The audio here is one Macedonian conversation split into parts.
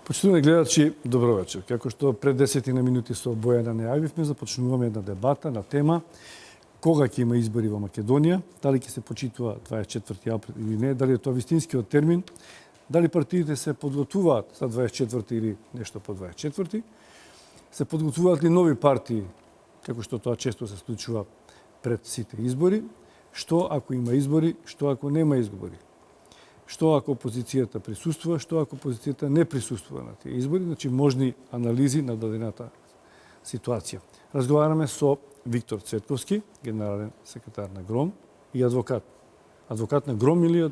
Почитувани гледачи, добро вечер. Како што пред 10 минути со Бојана најавивме, започнуваме една дебата на тема кога ќе има избори во Македонија, дали ќе се почитува 24 април или не, дали е тоа вистинскиот термин, дали партиите се подготвуваат за 24 или нешто по 24, се подготвуваат ли нови партии, како што тоа често се случува пред сите избори, што ако има избори, што ако нема избори. Што ако опозицијата присуствува, што ако опозицијата не присуствува на тие избори, значи можни анализи на дадената ситуација. Разговараме со Виктор Цветковски, генерален секретар на ГРОМ и адвокат. Адвокат на ГРОМ или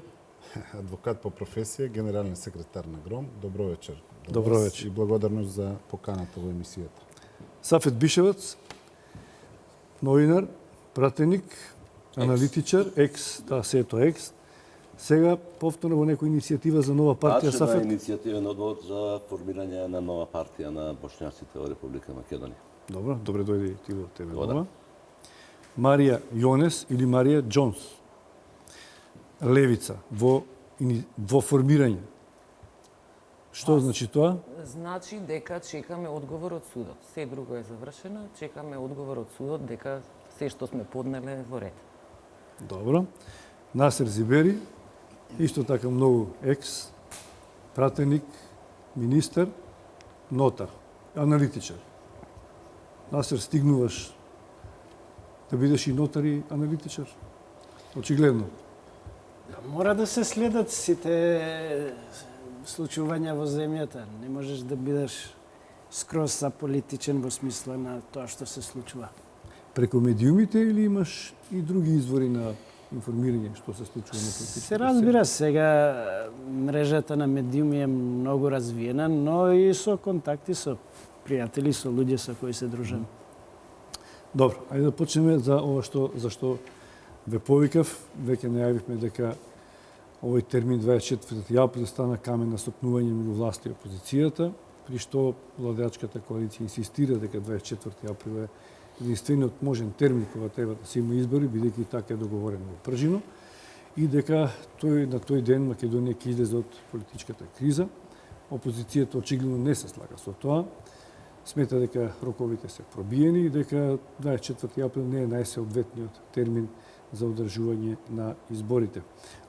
адвокат по професија, генерален секретар на ГРОМ. Добро вечер. Добро вечер. И благодарност за поканата во емисијата. Сафет Бишевац, новинар, пратеник, аналитичар, сето екс. Сега повторно во некоја иницијатива за нова партија Сафет. Аз иницијативен одбор за формирање на нова партија на бошњаците во Република Македонија. Добро, добре дојде и ти до тебе. Дома. Марија Јонес или Марија Џонс. Левица во формирање. Што значи тоа? Значи дека чекаме одговор од судот. Се друго е завршено, чекаме одговор од судот дека се што сме поднеле во ред. Добро. Насер Зибери, исто така многу екс, пратеник, министер, нотар, аналитичар. Насер, стигнуваш да бидеш и нотар и аналитичар? Очигледно. Мора да се следат сите случувања во земјата. Не можеш да бидеш скроз аполитичен во смисла на тоа што се случува. Преку медиумите или имаш и други извори на информирање што се случува на политичката се разбира, сега мрежата на медиуми е многу развиена, но и со контакти со пријатели, со луѓе со кои се дружам. Добро, ајде да почнеме за ова за што ве повикав. Веќе најавивме дека овој термин 24 април стана камен на стопнување меѓу власта и опозицијата, при што владеачката коалиција инсистира дека 24 април е единствениот можен термин кога треба да се има избори, бидејќи така е договорено во пржино, и дека на тој ден Македонија ќе излезе од политичката криза. Опозицијата очигледно не се слага со тоа. Смета дека роковите се пробиени и дека 24 април не е најсеодветниот термин за одржување на изборите.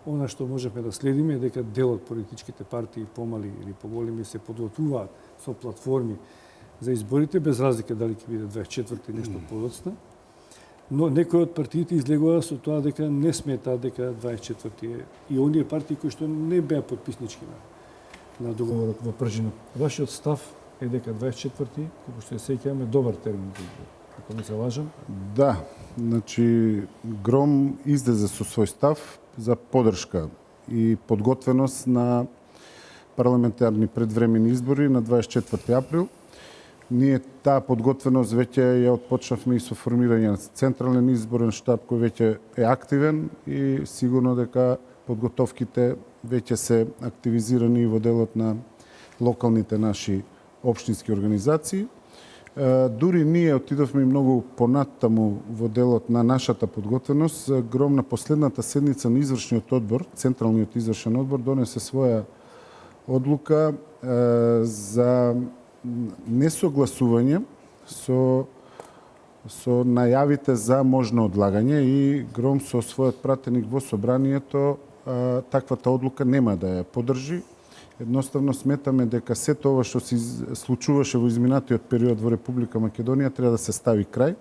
Она што можеме да следиме е дека дел од политичките партии, помали или поголеми, се подготвуваат со платформи за изборите, без разлика дали ќе биде 24 или нешто подоцна. Но некои од партиите излегува со тоа дека не сметаат дека 24 е и оние партии кои што не беа подписнички на договорот во пржино. Вашиот став е дека 24, како што се сеќаваме, добар термин за избор. Ако не се лажам? Да, значи ГРОМ излезе со свој став за поддршка и подготвеност на парламентарни предвремени избори на 24 април. Ние таа подготвеност веќе ја отпочнавме и со формирање на Централен изборен штаб кој веќе е активен и сигурно дека подготовките веќе се активизирани во делот на локалните наши општински организации. Дури ние отидовме многу понатаму во делот на нашата подготвеност. ГРОМ на последната седница на извршниот одбор, Централниот извршен одбор, донесе своја одлука за несогласување со најавите за можно одлагање и ГРОМ со својот пратеник во собранието таквата одлука нема да ја поддржи. Едноставно сметаме дека сето ова што се случуваше во изминатиот период во Република Македонија треба да се стави крај.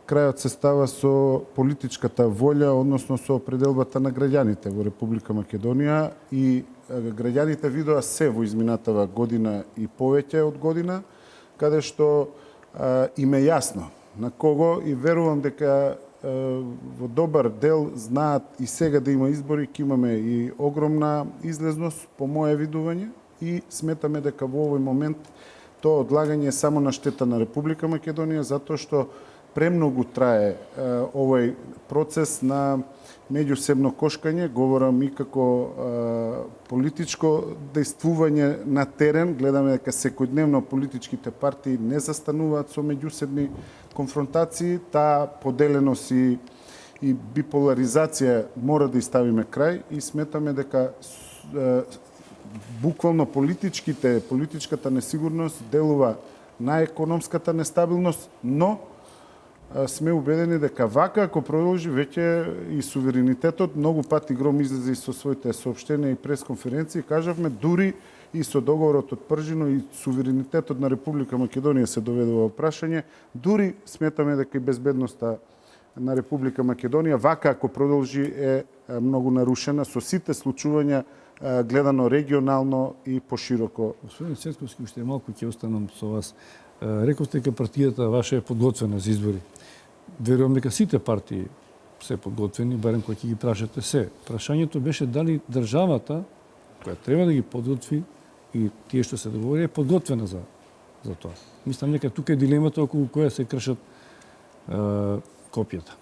Крајот се става со политичката волја, односно со определбата на граѓаните во Република Македонија и граѓаните видоа се во изминатава година и повеќе од година, каде што им е јасно на кого и верувам дека во добар дел знаат и сега да има избори, ќе имаме и огромна излезност по моје видување и сметаме дека во овој момент тоа одлагање е само на штета на Република Македонија, затоа што премногу трае овој процес на меѓусебно кошкање, говорам и како политичко дејствување на терен. Гледаме дека секојдневно политичките партии не застануваат со меѓусебни конфронтации. Таа поделеност и биполаризација мора да ставиме крај и сметаме дека буквално политичката несигурност делува на економската нестабилност, но сме убедени дека вака, ако продолжи, веќе и суверенитетот, многу пати Гром излезе и со своите соопштенија и пресконференции, кажавме, дури и со договорот од Пржино и суверенитетот на Република Македонија се доведува во прашање, дури сметаме дека и безбедноста на Република Македонија, вака ако продолжи, е многу нарушена со сите случувања гледано регионално и пошироко. Господин Цетковски, уште малку ќе останам со вас. Рековте дека партијата ваша е подготвена за избори. Верувам дека сите партии се подготвени, барем кои ќе ги прашате се. Прашањето беше дали државата, која треба да ги подготви и тие што се договори, е подготвена за тоа. Мислам дека тука е дилемата околу која се кршат копијата.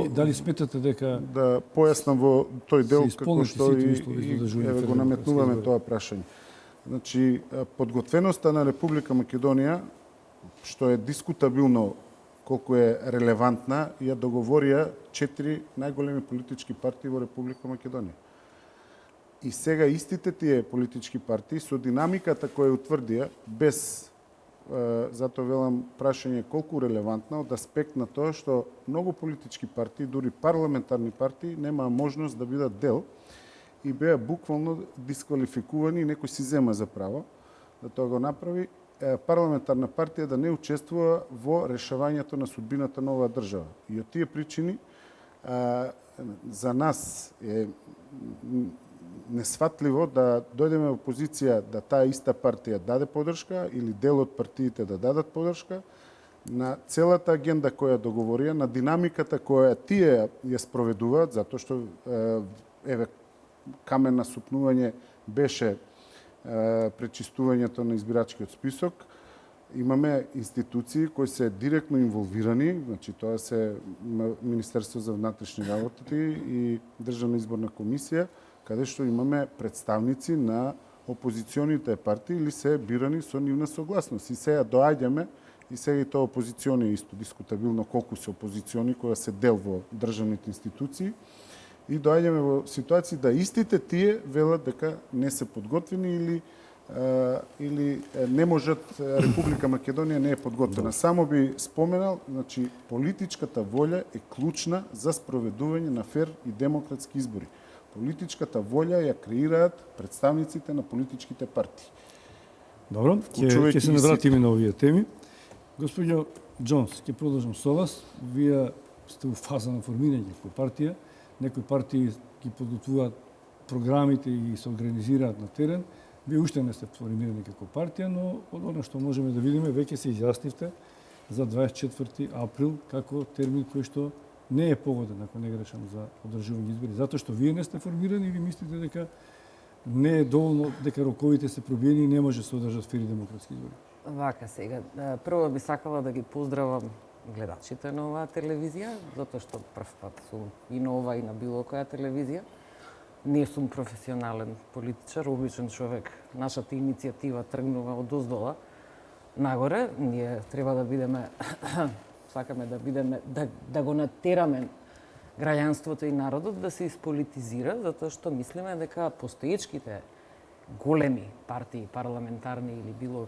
Дали сметате дека да појаснам во тој дел како што го наметнуваме тоа прашање. Значи, подготвеноста на Република Македонија, што е дискутабилно колку е релевантна, ја договорија 4 најголеми политички партии во Република Македонија. И сега истите тие политички партии со динамиката која утврдија, без затоа велам прашање колку релевантна од аспект на тоа што многу политички партии, дури парламентарни партии, немаа можност да бидат дел и беа буквално дисквалификувани и некој си зема за право да тоа го направи, парламентарна партија да не учествува во решавањето на судбината на оваа држава. И од тие причини за нас е несватливо да дојдеме во позиција да таа иста партија даде подршка или дел од партиите да дадат подршка на целата агенда која договорија, на динамиката која тие ја спроведуваат, затоа што камен на супнување беше пречистувањето на избирачкиот список. Имаме институции кои се директно инволвирани, значи тоа се Министерство за внатрешни работи и Државна изборна комисија, каде што имаме представници на опозиционите партии или се бирани со нивна согласност. И сега доаѓаме, и сега и тоа опозициони е исто дискутабилно колку се опозициони која се дел во државните институции, и доаѓаме во ситуација да истите тие велат дека не се подготвени или не можат, Република Македонија не е подготвена. Само би споменал, значи политичката волја е клучна за спроведување на фер и демократски избори. Политичката волја ја креираат представниците на политичките партии. Добро, ќе се навратиме на овие теми. Господино Џонс, ќе продолжам со вас. Вие сте во фаза на формирање како партија. Некои партии ги подготвуваат програмите и се организираат на терен. Вие уште не сте формирани како партија, но од она што можеме да видиме, веќе се изјаснивте за 24 април како термин кој што не е погоден, ако не грешам, за одржување избори, затоа што вие не сте формирани или мислите дека не е доволно, дека роковите се пробиени и не може да се одржат фери демократски избори? Вака сега, прво би сакала да ги поздравам гледачите на оваа телевизија, затоа што прв пат сум и на ова и на било која телевизија. Не сум професионален политичар, обичен човек. Нашата иницијатива тргнува од оздола нагоре. Ние треба да бидеме сакаме да бидеме да го натераме граѓанството и народот да се исполитизира, затоа што мислиме дека постоечките големи партии, парламентарни или било,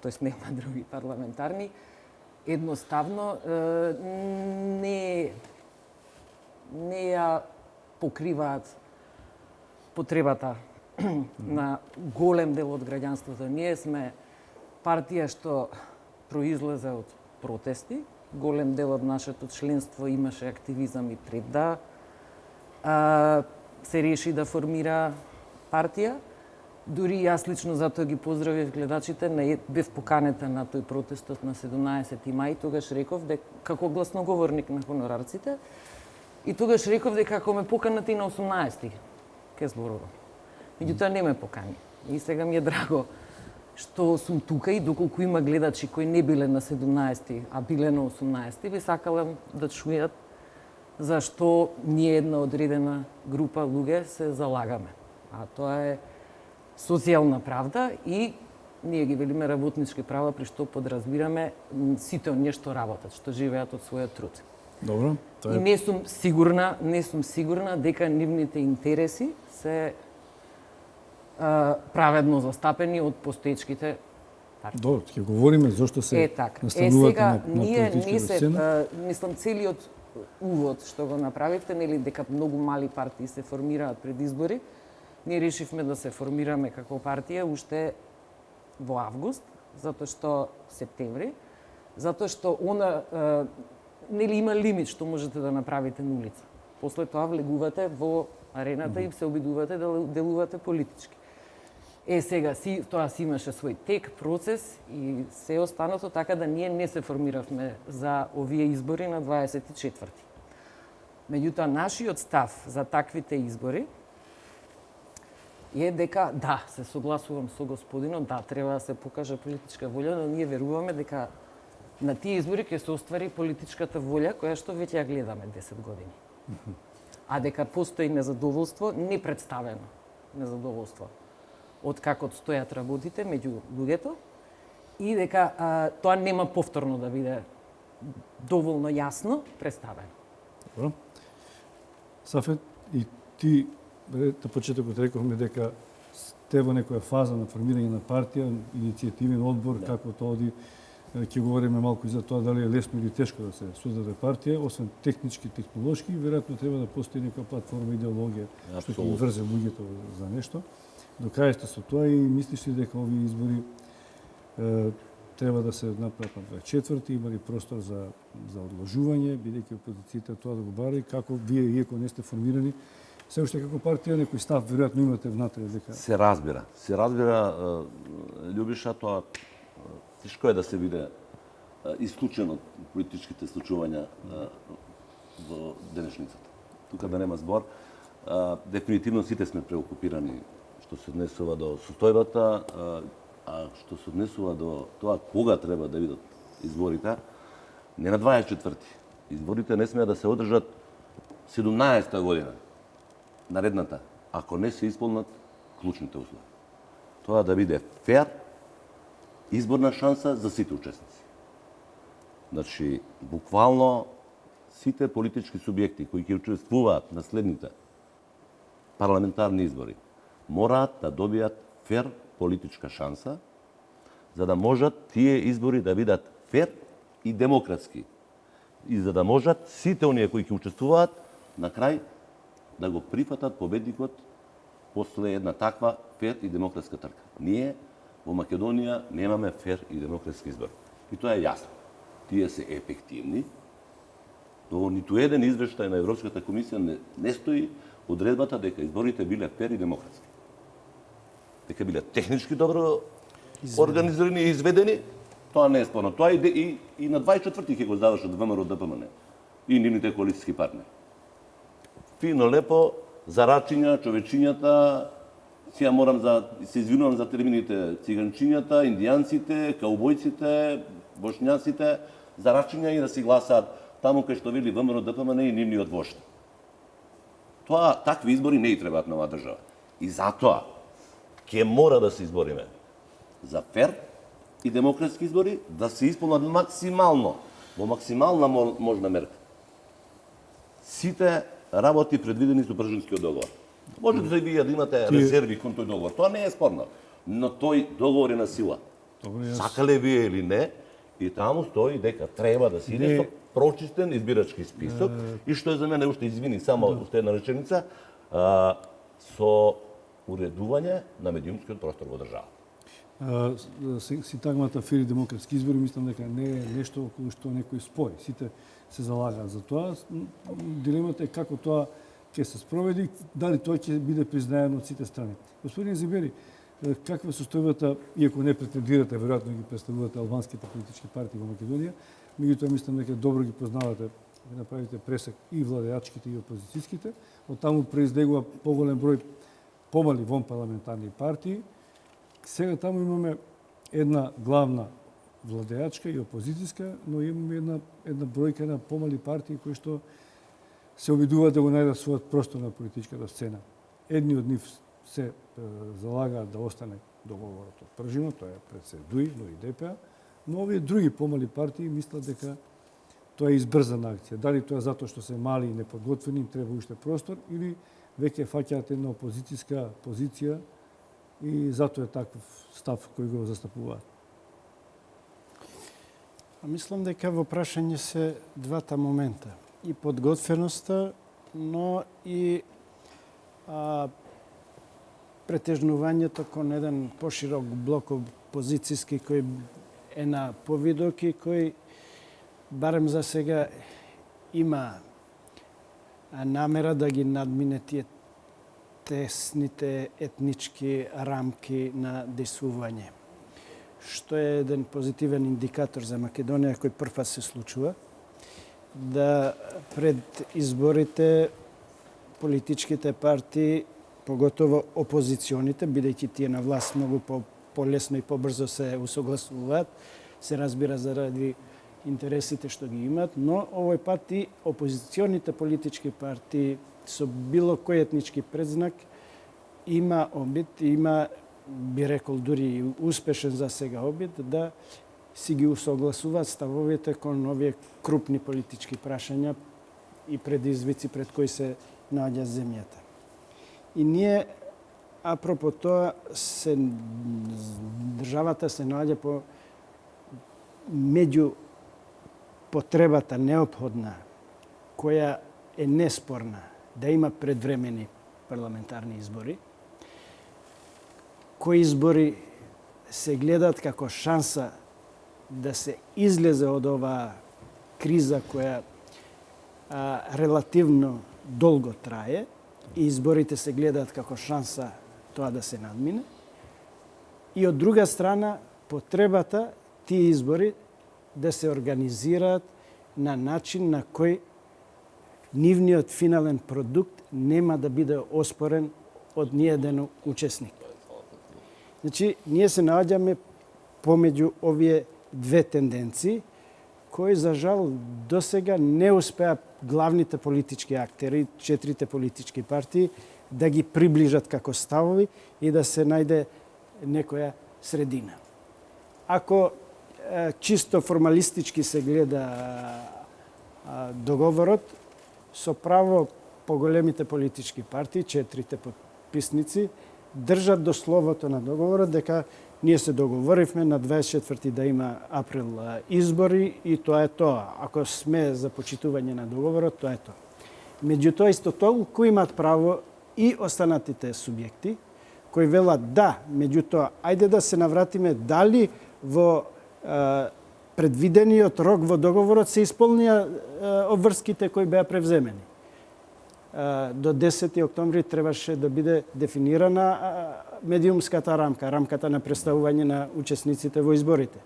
тоест нема други парламентарни, едноставно не ја покриваат потребата на голем дел од граѓанството. Ние сме партија што произлезе од протести. Голем дел од нашето членство имаше активизам и пред да се реши да формира партија. Дури јас лично затоа ги поздравив гледачите, бев поканета на тој протестот на 17 мај, тогаш реков дека како гласноговорник на хонорарците и тогаш реков дека ако ме поканат и на 18 ке зборувам. Меѓутоа не ме покани. И сега ми е драго што сум тука и доколку има гледачи кои не биле на 17, а биле на 18, би сакалам да чујат зашто ние една одредена група луѓе се залагаме. А тоа е социјална правда и ние ги велиме работнички права, при што подразбираме сите оние што работат, што живеат од својот труд. Добро. И не сум сигурна дека нивните интереси се праведно застапени од постоечките партии. Добро, ќе говориме зошто се така. настануваат Сега на ние политичката се сцена. мислам целиот увод што го направивте, нели дека многу мали партии се формираат пред избори. Ние решивме да се формираме како партија уште во август, затоа што септември, затоа што нели има лимит што можете да направите на улица. После тоа влегувате во арената и се обидувате да делувате политички. Сега тоа си имаше свој тек, процес и се останато, така да ние не се формиравме за овие избори на 24-ти. Меѓутоа, нашиот став за таквите избори е дека, да, се согласувам со господинот, да, треба да се покаже политичка волја, но ние веруваме дека на тие избори ќе се оствари политичката волја која што веќе ја гледаме 10 години. А дека постои незадоволство, непредставено незадоволство од како стојат работите меѓу луѓето и дека тоа нема повторно да биде доволно јасно представено. Добро. Сафет, и ти на почетокот рековме дека сте во некоја фаза на формирање на партија, иницијативен одбор, како тоа оди. Ќе говориме малку и за тоа дали е лесно или тешко да се создаде партија, освен технички, технолошки, веројатно треба да постои некоја платформа, идеологија, што ќе ги врзе луѓето за нешто. До кај сте со тоа и мислиш ли дека овие избори треба да се направат на 24-ти, има ли простор за одложување, бидејќи опозицијата тоа да го бара и како вие, иако не сте формирани, се уште како партија, некој став веројатно имате внатре дека Се разбира, Љубиша, тоа тешко е да се биде исклучен од политичките случувања во денешницата. Тука да нема збор, дефинитивно сите сме преокупирани што се однесува до состојбата, а што се однесува до тоа кога треба да бидат изборите, не на 24-ти. Изборите не смеа да се одржат 17-та година, наредната, ако не се исполнат клучните услови. Тоа да биде фер, изборна шанса за сите учесници. Значи, буквално сите политички субјекти кои ќе учествуваат на следните парламентарни избори мораат да добијат фер политичка шанса, за да можат тие избори да бидат фер и демократски. И за да можат сите оние кои ќе учествуваат на крај да го прифатат победникот после една таква фер и демократска трка. Ние во Македонија немаме фер и демократски избор. И тоа е јасно. Тие се ефективни. Во ниту еден извештај на Европската комисија не стои одредбата дека изборите биле фер и демократски. Дека биле технички добро организирани и изведени, тоа не е спорно. Тоа и на 24-ти ќе го завршат ВМРО ДПМН и нивните коалициски партнери. Фино, лепо, зарачиња, човечињата, сега се извинувам за термините, циганчињата, индијанците, каубојците, бошњаците, зарачиња и да си гласаат таму кај што вели ВМРО ДПМН и нивниот вожд. Такви избори не и требаат на оваа држава. И затоа ќе мора да се избориме за фер и демократски избори, да се исполнат максимално, во максимална можна мерка. Сите работи предвидени со Брежинскиот договор. Можете да вие да имате резерви кон тој договор, тоа не е спорно, но тој договор е на сила. Сакале вие или не, и таму стои дека треба да се иде со прочистен избирачки список и што е за мене уште извини само уште една реченица, со уредување на медиумскиот простор во државата. Синтагмата фер и демократски избори мислам дека не е нешто околу што некој спори. Сите се залагаат за тоа. Дилемата е како тоа ќе се спроведи, дали тоа ќе биде признаено од сите страни. Господин Зибери, каква е состојбата, иако не претендирате, веројатно ги представувате албанските политички партии во Македонија, меѓутоа мислам дека добро ги познавате, ги направите пресек и владеачките и опозицијските, од таму произлегува поголем број помали вонпарламентарни партии. Сега таму имаме една главна владеачка и опозицијска, но имаме една бројка на помали партии кои што се обидуваат да го најдат својот простор на политичката сцена. Едни од нив се залагаат да остане договорот од Пржино, тоа е пред се ДУИ, но и ДПА, но овие други помали партии мислат дека тоа е избрзана акција. Дали тоа затоа што се мали и неподготвени, им треба уште простор, или веќе фаќаат една опозицијска позиција и затоа е таков став кој го застапуваат. Мислам дека во прашање се двата момента. И подготвеноста, но и претежнувањето кон еден поширок блок опозицијски кој е на повидок и кој барем за сега има намера да ги надмине тие тесните етнички рамки на действување. Што е еден позитивен индикатор за Македонија кој прв се случува, да пред изборите политичките партии, поготово опозиционите, бидејќи тие на власт многу полесно и побрзо се усогласуваат, се разбира заради интересите што ги имаат, но овој пат и опозиционите политички партии со било кој етнички предзнак има обид, има, би рекол, дури и успешен за сега обид, да си ги усогласуваат ставовите кон овие крупни политички прашања и предизвици пред кои се наоѓа земјата. И ние, апропо тоа, државата се наоѓа по меѓу потребата неопходна, која е неспорна, да има предвремени парламентарни избори, кои избори се гледаат како шанса да се излезе од оваа криза која релативно долго трае, и изборите се гледаат како шанса тоа да се надмине. И од друга страна, потребата тие избори да се организираат на начин на кој нивниот финален продукт нема да биде оспорен од ниеден учесник. Значи, ние се наоѓаме помеѓу овие две тенденции, кои за жал досега не успеа главните политички актери, четирите политички партии, да ги приближат како ставови и да се најде некоја средина. Ако чисто формалистички се гледа договорот, со право поголемите политички партии, четирите подписници, држат до словото на договорот дека ние се договоривме на 24 да има април избори и тоа е тоа. Ако сме за почитување на договорот, тоа е тоа. Меѓутоа, исто толку имаат право и останатите субјекти, кои велат да, меѓутоа, ајде да се навратиме дали во предвидениот рок во договорот се исполнија обврските кои беа превземени. До 10 октомври требаше да биде дефинирана медиумската рамка, рамката на представување на учесниците во изборите.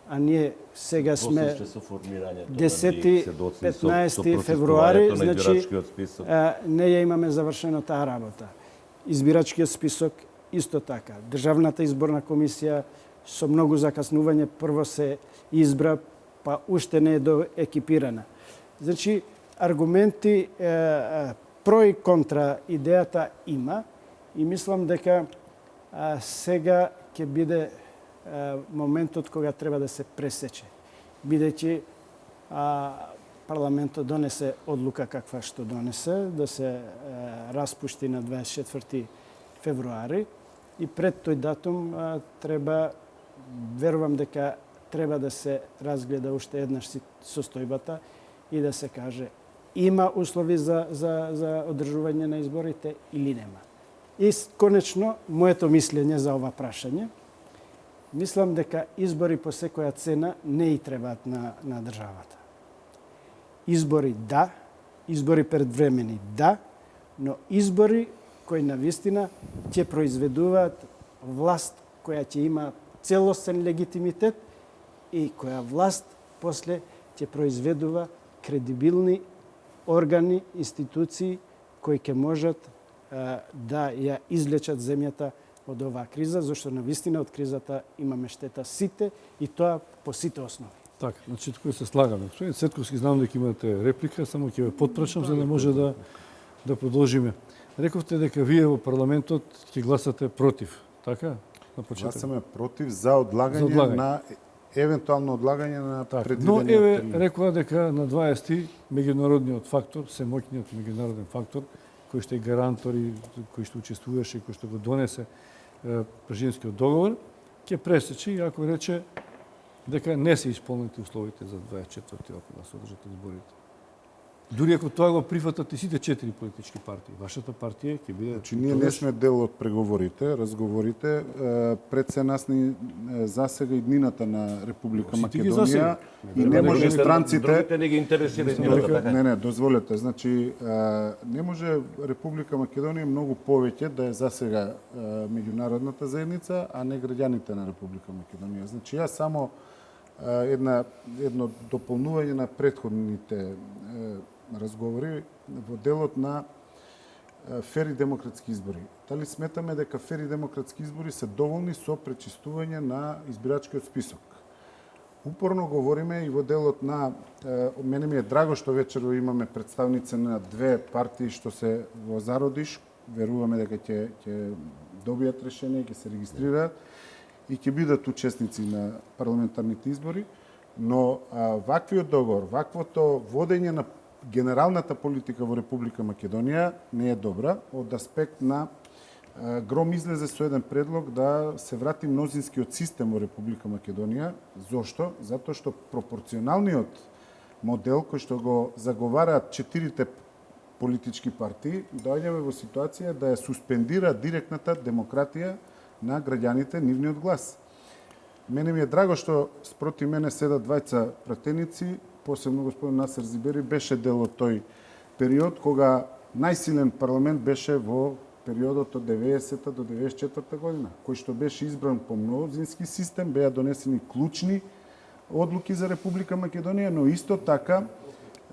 А ние сега сме 10-15 февруари, значи не ја имаме завршено таа работа. Избирачкиот список исто така. Државната изборна комисија со многу закаснување прво се избра, па уште не е доекипирана. Значи, аргументи про и контра идејата има и мислам дека сега ќе биде моментот кога треба да се пресече. Бидејќи парламентот донесе одлука каква што донесе, да се распушти на 24 февруари и пред тој датум треба, верувам дека треба да се разгледа уште еднаш состојбата и да се каже има услови за одржување на изборите или нема. И конечно, моето мислење за ова прашање, мислам дека избори по секоја цена не и требаат на државата. Избори да, избори предвремени да, но избори кои навистина ќе произведуваат власт која ќе има целосен легитимитет и која власт после ќе произведува кредибилни органи, институции кои ќе можат да ја излечат земјата од оваа криза, зашто навистина од кризата имаме штета сите и тоа по сите основи. Така, значи кој се слагаме. Господин Цетковски, знам дека имате реплика, само ќе ве потпрашам за да може да продолжиме. Рековте дека вие во парламентот ќе гласате против, така? На почеток. Гласаме против за одлагање на евентуално одлагање на предвидениот Но еве термин. рекоа дека на 20 меѓународниот фактор, семоќниот меѓународен фактор кој што е гарантор и кој што учествуваше и кој што го донесе Пржинскиот договор, ќе пресече и ако рече дека не се исполнети условите за 24 април да се одржат изборите. Дури ако тоа го прифатат и сите 4 политички партии, вашата партија ќе биде... Значи, ние не сме дел од преговорите, разговорите. Пред се нас ни засега и днината на Република Сите ги Македонија засега. и не може странците... Другите не ги интересира иднината, така. Не, дозволете. Значи, не може Република Македонија многу повеќе да е засега меѓународната заедница, а не граѓаните на Република Македонија. Значи, јас само едно дополнување на претходните разговори во делот на фери демократски избори. Дали сметаме дека фери демократски избори се доволни со пречистување на избирачкиот список? Упорно говориме и во делот на... Мене ми е драго што вечерво имаме представници на две партии што се во зародиш. Веруваме дека ќе добијат решение, ќе се регистрираат и ќе бидат учесници на парламентарните избори. Но ваквиот договор, ваквото водење на генералната политика во Република Македонија не е добра. Од аспект на Гром излезе со еден предлог да се врати мнозинскиот систем во Република Македонија. Зошто? Затоа што пропорционалниот модел кој што го заговараат 4 политички партии, доаѓаме во ситуација да ја суспендира директната демократија на граѓаните, нивниот глас. Мене ми е драго што спроти мене седат двајца пратеници, посебно господин Насер Зибери беше дел од тој период кога најсилен парламент беше во периодот од 90-та до 94-та година, кој што беше избран по мнозински систем, беа донесени клучни одлуки за Република Македонија, но исто така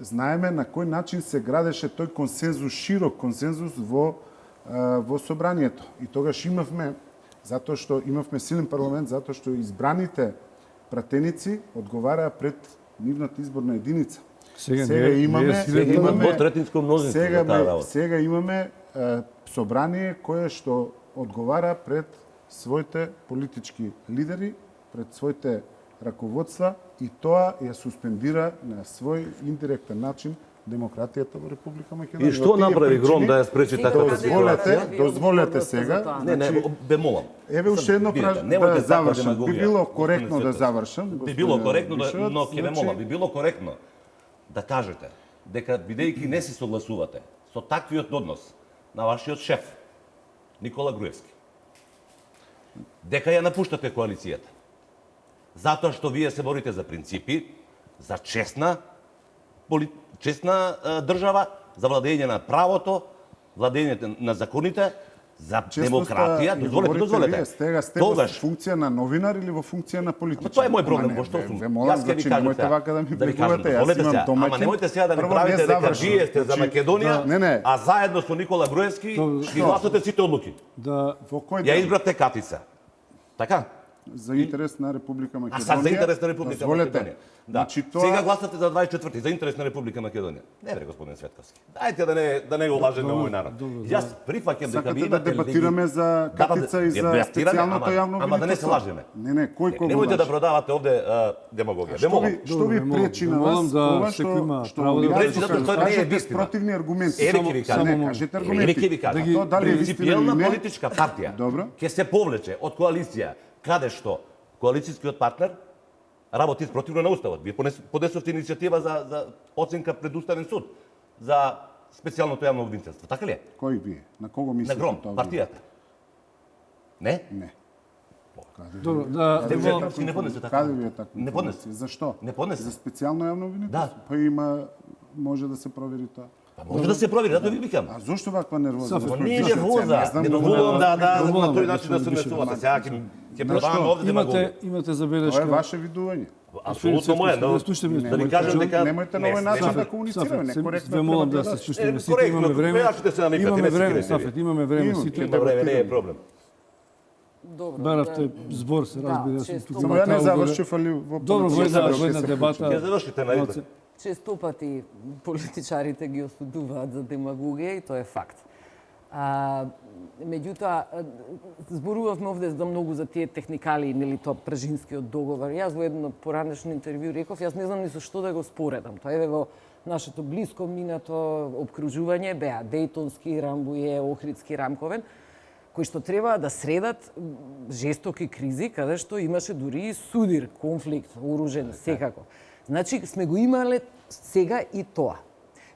знаеме на кој начин се градеше тој консензус, широк консензус во собранието. И тогаш имавме, затоа што имавме силен парламент, затоа што избраните пратеници одговараа пред нивната изборна единица. Сега имаме двотретинско мнозинство за таа работа. Сега имаме собрание кое што одговара пред своите политички лидери, пред своите раководства и тоа ја суспендира на свој индиректен начин демократијата во Република Македонија. И што направи Гром да ја спречи таква ситуација? Дозволете сега. Не, бе молам. Еве уште едно да завршам. Би било коректно да завршам. Би било коректно, но ќе ве молам, би било коректно да кажете дека бидејќи не се согласувате со таквиот однос на вашиот шеф Никола Груевски, дека ја напуштате коалицијата. Затоа што вие се борите за принципи, за честна држава, за владење на правото, владење на законите, за демократија. Дозволете. Сега сте во функција на новинар или во функција на политичар? Тоа е мој проблем, во што сум. Јас ќе ви кажам сега. Да ми кажете, јас имам домаќин. Ама немојте сега да ми правите дека вие сте за Македонија, а заедно со Никола Груевски ги гласате сите одлуки. Ја избравте Катица. Така? За интерес на Република Македонија. А сад за интерес на Република Македонија. Да. Тоа... Сега гласате за 24-ти, за интерес на Република Македонија. Не бре, господин Светковски. Дајте да не го лажеме овој народ. Јас прифаќам дека ви имате... да дебатираме за Катица и за специјалното јавно обвинителство. Ама да не се лажеме. Не, кој кого немојте да продавате овде демагогија. Што ви пречи на вас ова што ви пречи затоа што не е вистина. Противни аргументи. Еве ќе ви кажам. Кажете аргументи. Еве ќе ви кажам. Принципиелна политичка партија ќе се повлече од коалиција каде што коалицијскиот партнер работи спротивно на Уставот. Вие подесовте иницијатива за оценка пред Уставен суд за специјалното јавно обвинителство. Така ли е? Кој вие? На кого мислите? На Гром, партијата. Не? Не. Добро, да... Не поднесе така. Каде ви е така? Не поднесе. Зашто? Не поднесе. За специјално јавно обвинителство? Да. Па има, може да се провери тоа. Може да се провери, затоа ви викам. А зошто ваква нервоза? Не е нервоза. Не дозволувам на тој начин да се месувате. Сега ќе продавам овде демагогија. Имате забелешка. Тоа е ваше видување. Апсолутно моја, но да ви кажам дека немојте на овој начин да комуницираме, некоректно. Ве молам да се слушнеме сите, имаме време. Имаме време, Сафет, имаме време сите. Има време, не е проблем. Добро. Баравте збор, се разбира, тука. Само ја не завршив, али во добро, во една дебата. Ќе завршите на избор. Често пати политичарите ги осудуваат за демагогија и тоа е факт. Меѓутоа, зборувавме овде за многу за тие техникали, нели тоа Пржинскиот договор. Јас во едно поранешно интервју реков, јас не знам ни со што да го споредам. Тоа е во нашето блиско минато обкружување, беа Дејтонски, Рамбује, Охридски, Рамковен, кои што треба да средат жестоки кризи, каде што имаше дури и судир, конфликт, оружен, секако. Значи, сме го имале сега и тоа.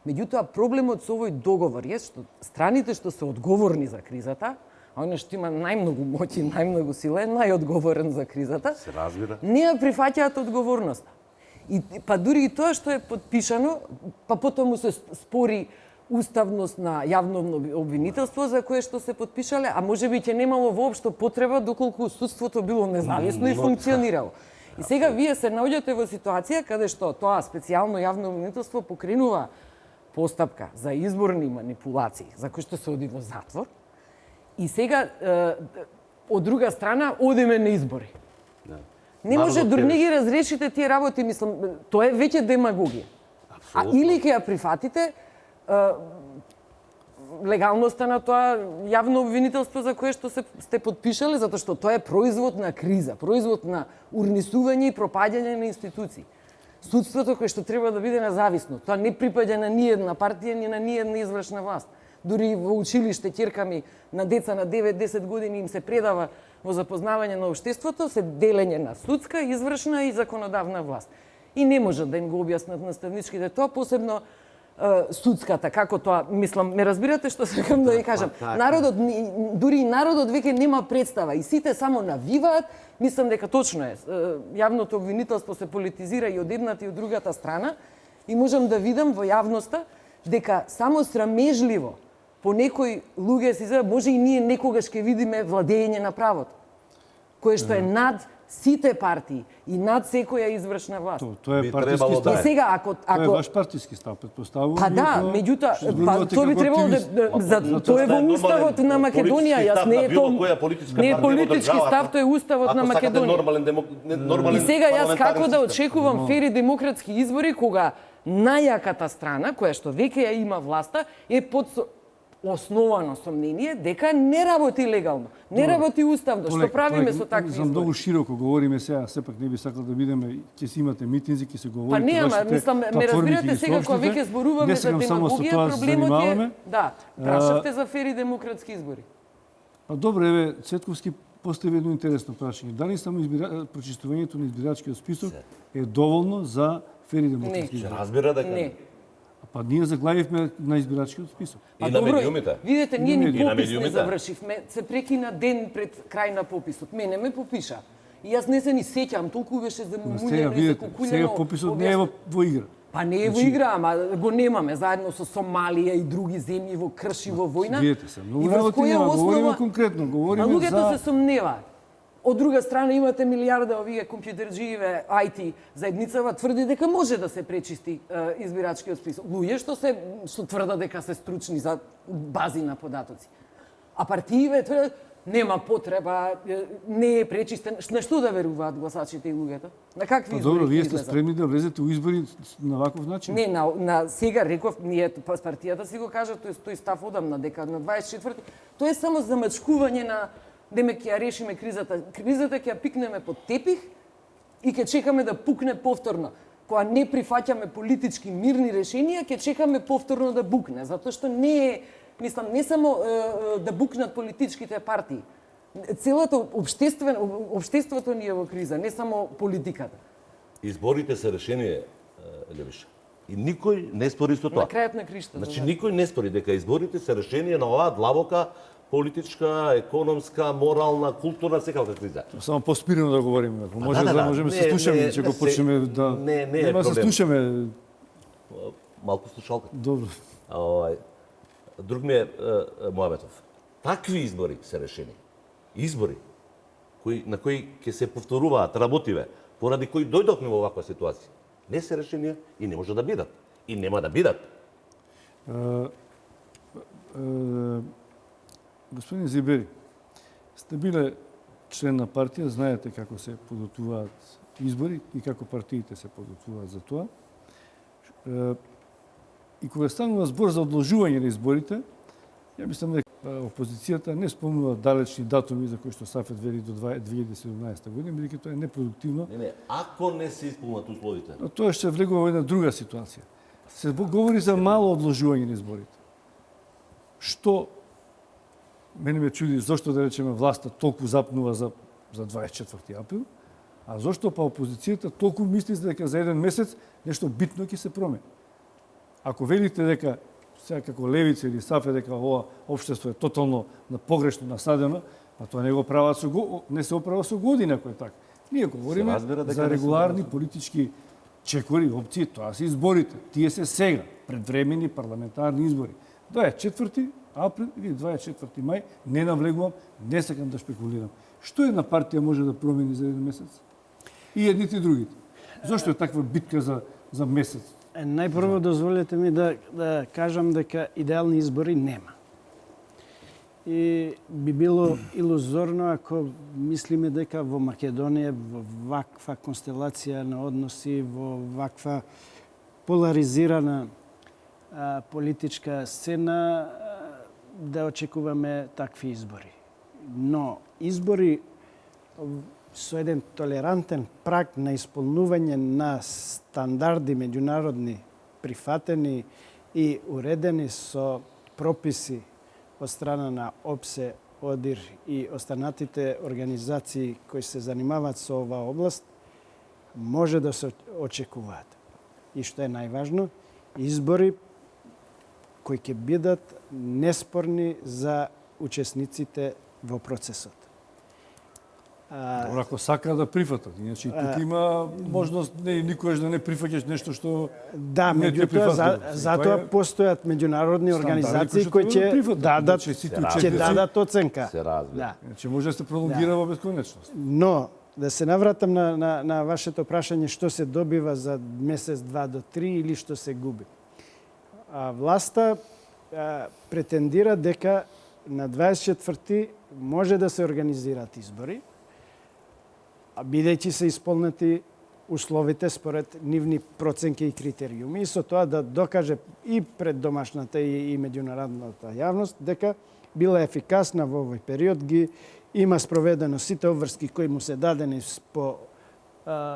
Меѓутоа, проблемот со овој договор е што страните што се одговорни за кризата, а оној што има најмногу моќ и најмногу сила е најодговорен за кризата, Се разбира. не ја прифаќаат одговорноста. И па дури и тоа што е подпишано, па потом се спори уставност на јавно обвинителство за кое што се подпишале, а можеби ќе немало воопшто потреба доколку судството било независно и функционирало. И сега вие се наоѓате во ситуација каде што тоа специјално јавно обвинителство покренува постапка за изборни манипулации, за кои што се оди во затвор. И сега од друга страна одиме на избори. Не може дури не ги разрешите тие работи, мислам, тоа е веќе демагогија. А или ќе ја прифатите легалноста на тоа јавно обвинителство за кое што сте подпишале, затоа што тоа е производ на криза, производ на урнисување и пропаѓање на институции. Судството кое што треба да биде независно, тоа не припаѓа на ниедна партија, ни на ниедна извршна власт. Дури во училиште ќерками на деца на 9-10 години им се предава во запознавање на општеството, се делење на судска, извршна и законодавна власт. И не можат да им го објаснат наставничките тоа, посебно судската, како тоа, мислам, ме разбирате што сакам да ви кажам. Народот, дури и народот веќе нема представа и сите само навиваат, мислам дека точно е. Јавното обвинителство се политизира и од едната и од другата страна и можам да видам во јавноста дека само срамежливо по некои луѓе се изгледа, може и ние некогаш ќе видиме владење на правото, кое што е над сите партии и над секоја извршна власт. Тоа е Би партиски требало да став. е. И сега ако Тоа е ваш партиски став, претпоставувам. Па да, меѓутоа, па тоа би требало да тоа е во уставот на Македонија, јас не е тоа. Не е политички став, тоа е уставот на Македонија. И сега јас како да очекувам фери демократски избори кога најаката страна, која што веќе ја има власта, е под основано сомнение дека не работи легално, не работи уставно. Што правиме со такви избори? Многу широко говориме сега, сепак не би сакал да видиме, ќе си имате митинзи, ќе се говорите. Па не, ама мислам, ме разбирате сега кога веќе зборуваме за демагогија, проблемот е, да, прашавте за фери демократски избори. Па добро, еве, Цветковски постави едно интересно прашање. Дали само прочистувањето на избирачкиот список е доволно за фери демократски избори? Разбира дека Не. Па ние заглавивме на избирачкиот список. И на медиумите. Видете, ние ни И на попис не медиумите. завршивме, се прекина ден пред крај на пописот. Мене ме попиша. И јас не се ни сеќам, толку беше Сега замумуњено и видите, закукуljeno. сега пописот не е во игра. Па не е во игра, ама го немаме заедно со Сомалија и други земји во крш и во војна. Видете се, многу И врз работи која нема, говориме основа- конкретно, А говориме луѓето за... се сомневаат. Од друга страна имате милијарда овие компјутерџиеве IT заедницава тврди дека може да се пречисти избирачкиот список. Луѓе што тврдат дека се стручни за бази на податоци. А партииве тврдат нема потреба, не е пречистен. На што да веруваат гласачите и луѓето? На какви Па избори добро, ќе вие сте излезат? спремни да влезете во избори на ваков начин? Не, на сега реков, ние партијата си го кажа, тој став одамна дека на 24-ти, тоа е само замачкување на демек ќе ја решиме кризата. Кризата ќе ја пикнеме под тепих и ќе чекаме да пукне повторно. Кога не прифаќаме политички мирни решенија, ќе чекаме повторно да букне, затоа што не е, мислам, не само да букнат политичките партии. Целото општеството ни е во криза, не само политиката. Изборите се решение, Левиша. И никој не спори со На тоа. крајот на кришта. Значи никој не спори дека изборите се решение на оваа длабока политичка, економска, морална, културна, секаква криза. Само поспирено да говориме, ако може да, да да. можеме Не, се слушаме, не, че го се- почнеме да... не е Нема да се проблем. слушаме. Малку слушалка. Добро. Друг ми е Моаметов. Такви избори се решени. Избори на кои ќе се повторуваат, работиве, поради кои дојдовме во оваква ситуација. Не се решенија и не може да бидат. И нема да бидат. Господин Зибери, сте биле член на партија, знаете како се подготвуваат избори и како партиите се подготвуваат за тоа. И кога станува збор за одложување на изборите, ја мислам дека опозицијата не спомнува далечни датуми за кои што Сафет вели до 2017 година, бидејќи тоа е непродуктивно. Не, ако не се исполнат условите. Но тоа ще влегува во една друга ситуација. Се говори за мало одложување на изборите. Што мене ме чуди зошто да речеме власта толку запнува за 24 април, а зошто па опозицијата толку мисли дека за еден месец нешто битно ќе се промени. Ако велите дека сега како левица или сафе дека ова општество е тотално погрешно насадено, па тоа не го прават не се оправа со година кој така. Ние говориме за регуларни политички чекори, опции, тоа се изборите. Тие се сега, предвремени парламентарни избори. 24 април или 24 мај, не навлегувам, не сакам да шпекулирам. Што една партија може да промени за еден месец? И едните и другите. Зошто е таква битка за месец? Најпрво дозволете ми да кажам дека идеални избори нема. И би било илузорно ако мислиме дека во Македонија во ваква констелација на односи, во ваква поларизирана политичка сцена да очекуваме такви избори. Но избори со еден толерантен праг на исполнување на стандарди меѓународни прифатени и уредени со прописи од страна на ОПСЕ, ОДИР и останатите организации кои се занимаваат со оваа област, може да се очекуваат. И што е најважно, избори кои ќе бидат неспорни за учесниците во процесот. Ако сака да прифатат. Иначе тук има можност никогаш да не прифаќаш нешто што да, не те меѓутоа затоа постојат меѓународни организации кои ќе дадат оценка. Се разбира. Да. Значи може да се пролонгира во бесконечност. Но да се навратам на вашето прашање што се добива за месец, 2 до 3 или што се губи. Власта претендира дека на 24 може да се организираат избори, бидејќи се исполнети условите според нивни проценки и критериуми и со тоа да докаже и пред домашната и меѓународната јавност дека била ефикасна во овој период, има спроведено сите обврски кои му се дадени по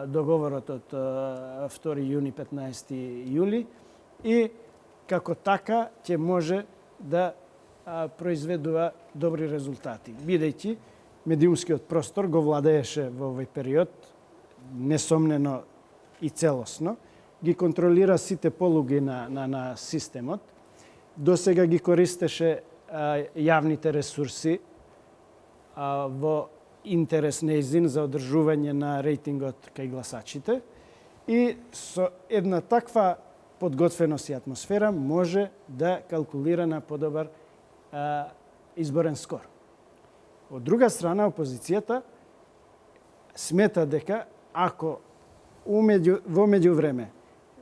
договорот од 2 јуни 15 јули и како така ќе може да произведува добри резултати, бидејќи медиумскиот простор го владееше во овој период, несомнено и целосно, ги контролира сите полуги на системот, досега ги користеше јавните ресурси во интерес неизин за одржување на рейтингот кај гласачите и со една таква подготвеност и атмосфера може да калкулира на подобар изборен скор. Од друга страна, опозицијата смета дека ако во меѓувреме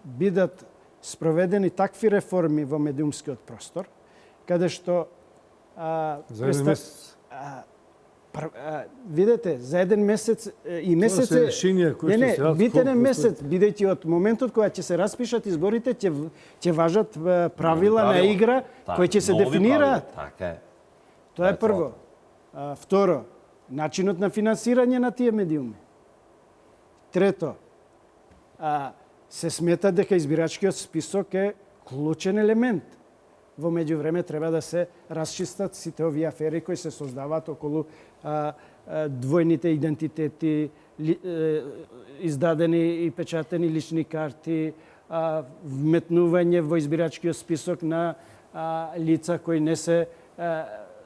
бидат спроведени такви реформи во медиумскиот простор, каде што за еден месец. Видете, за еден месец и месец е решение кои што се битен е месец, бидејќи од моментот кога ќе се распишат изборите ќе важат правила на игра кои ќе се дефинираат. Така е. Тоа е прво. Второ, начинот на финансирање на тие медиуми. Трето, се смета дека избирачкиот список е клучен елемент. Во меѓувреме треба да се расчистат сите овие афери кои се создаваат околу двојните идентитети, издадени и печатени лични карти, вметнување во избирачкиот список на лица кои не се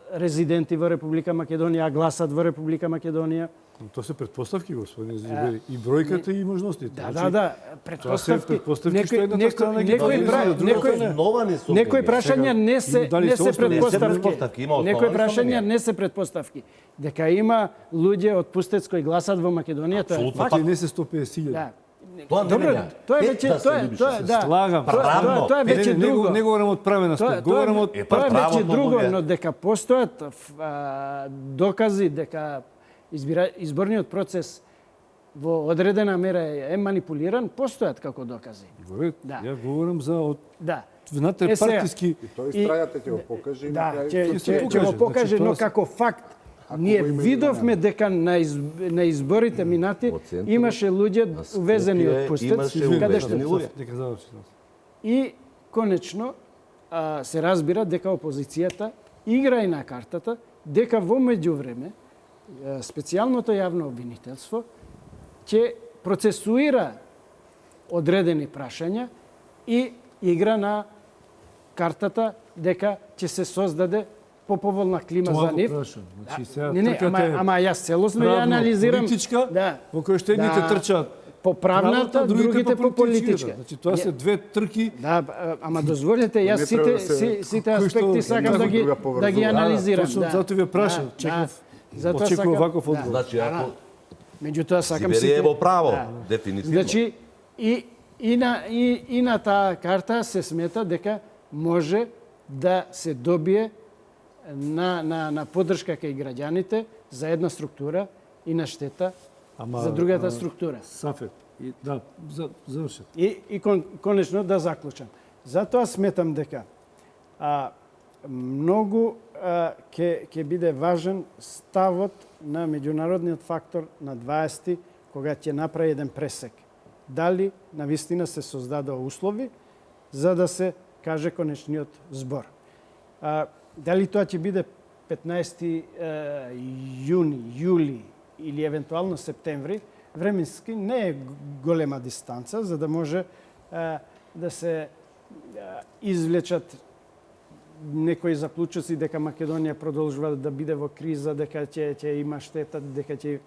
резиденти во Република Македонија, а гласат во Република Македонија. Тоа се предпоставки, господине Зибери. И бројката и можностите. Да, предпоставки. Некои прашања не се предпоставки. Некои прашања не се предпоставки. Дека има луѓе од Пустец кои гласат во Македонија, тоа е факт. Не се 150.000. Тоа е веќе друго. Не говорам од правен аспект, говорам од тоа е веќе друго, но дека постојат докази дека изборниот процес во одредена мера е манипулиран, постојат како докази. Ја говорам за И внатре-партиски. тој истрајата ќе го покаже. Ќе го покаже, но како факт. Ние видовме дека на изборите минати имаше луѓе увезени од Пустец, каде што и конечно се разбира дека опозицијата игра и на картата дека во меѓувреме специјалното јавно обвинителство ќе процесуира одредени прашања и игра на картата дека ќе се создаде поповолна клима Тоа за го нив. прашам. Значи, сега Не, трката е ама јас целосно ја правно анализирам. политичка, Да. во кој што едните Да. трчаат По правната, другите по политичка. Значи, тоа се две трки. Да, ама дозволете, јас Не треба да сите се- сите кои што аспекти сакам една да со ги друга да ги поврзуваат. анализирам. Точно затоа ве прашав, чекав, Затоа очекував сакам- ваков одговор. Значи, ако Меѓутоа сакам Сибирија е сите. во право, Да. дефинитивно. Значи и на таа карта се смета дека може да се добие на поддршка кај граѓаните за една структура и на штета за другата структура. Сафет. И, да, завршете. И конечно да заклучам. Затоа сметам дека многу ќе биде важен ставот на меѓународниот фактор на 20 кога ќе направи еден пресек. Дали навистина се создадоа услови за да се каже конечниот збор. Дали тоа ќе биде 15 јуни, јули или евентуално септември, временски не е голема дистанца за да може да се извлечат некои заклучоци дека Македонија продолжува да биде во криза, дека ќе има штета, дека ќе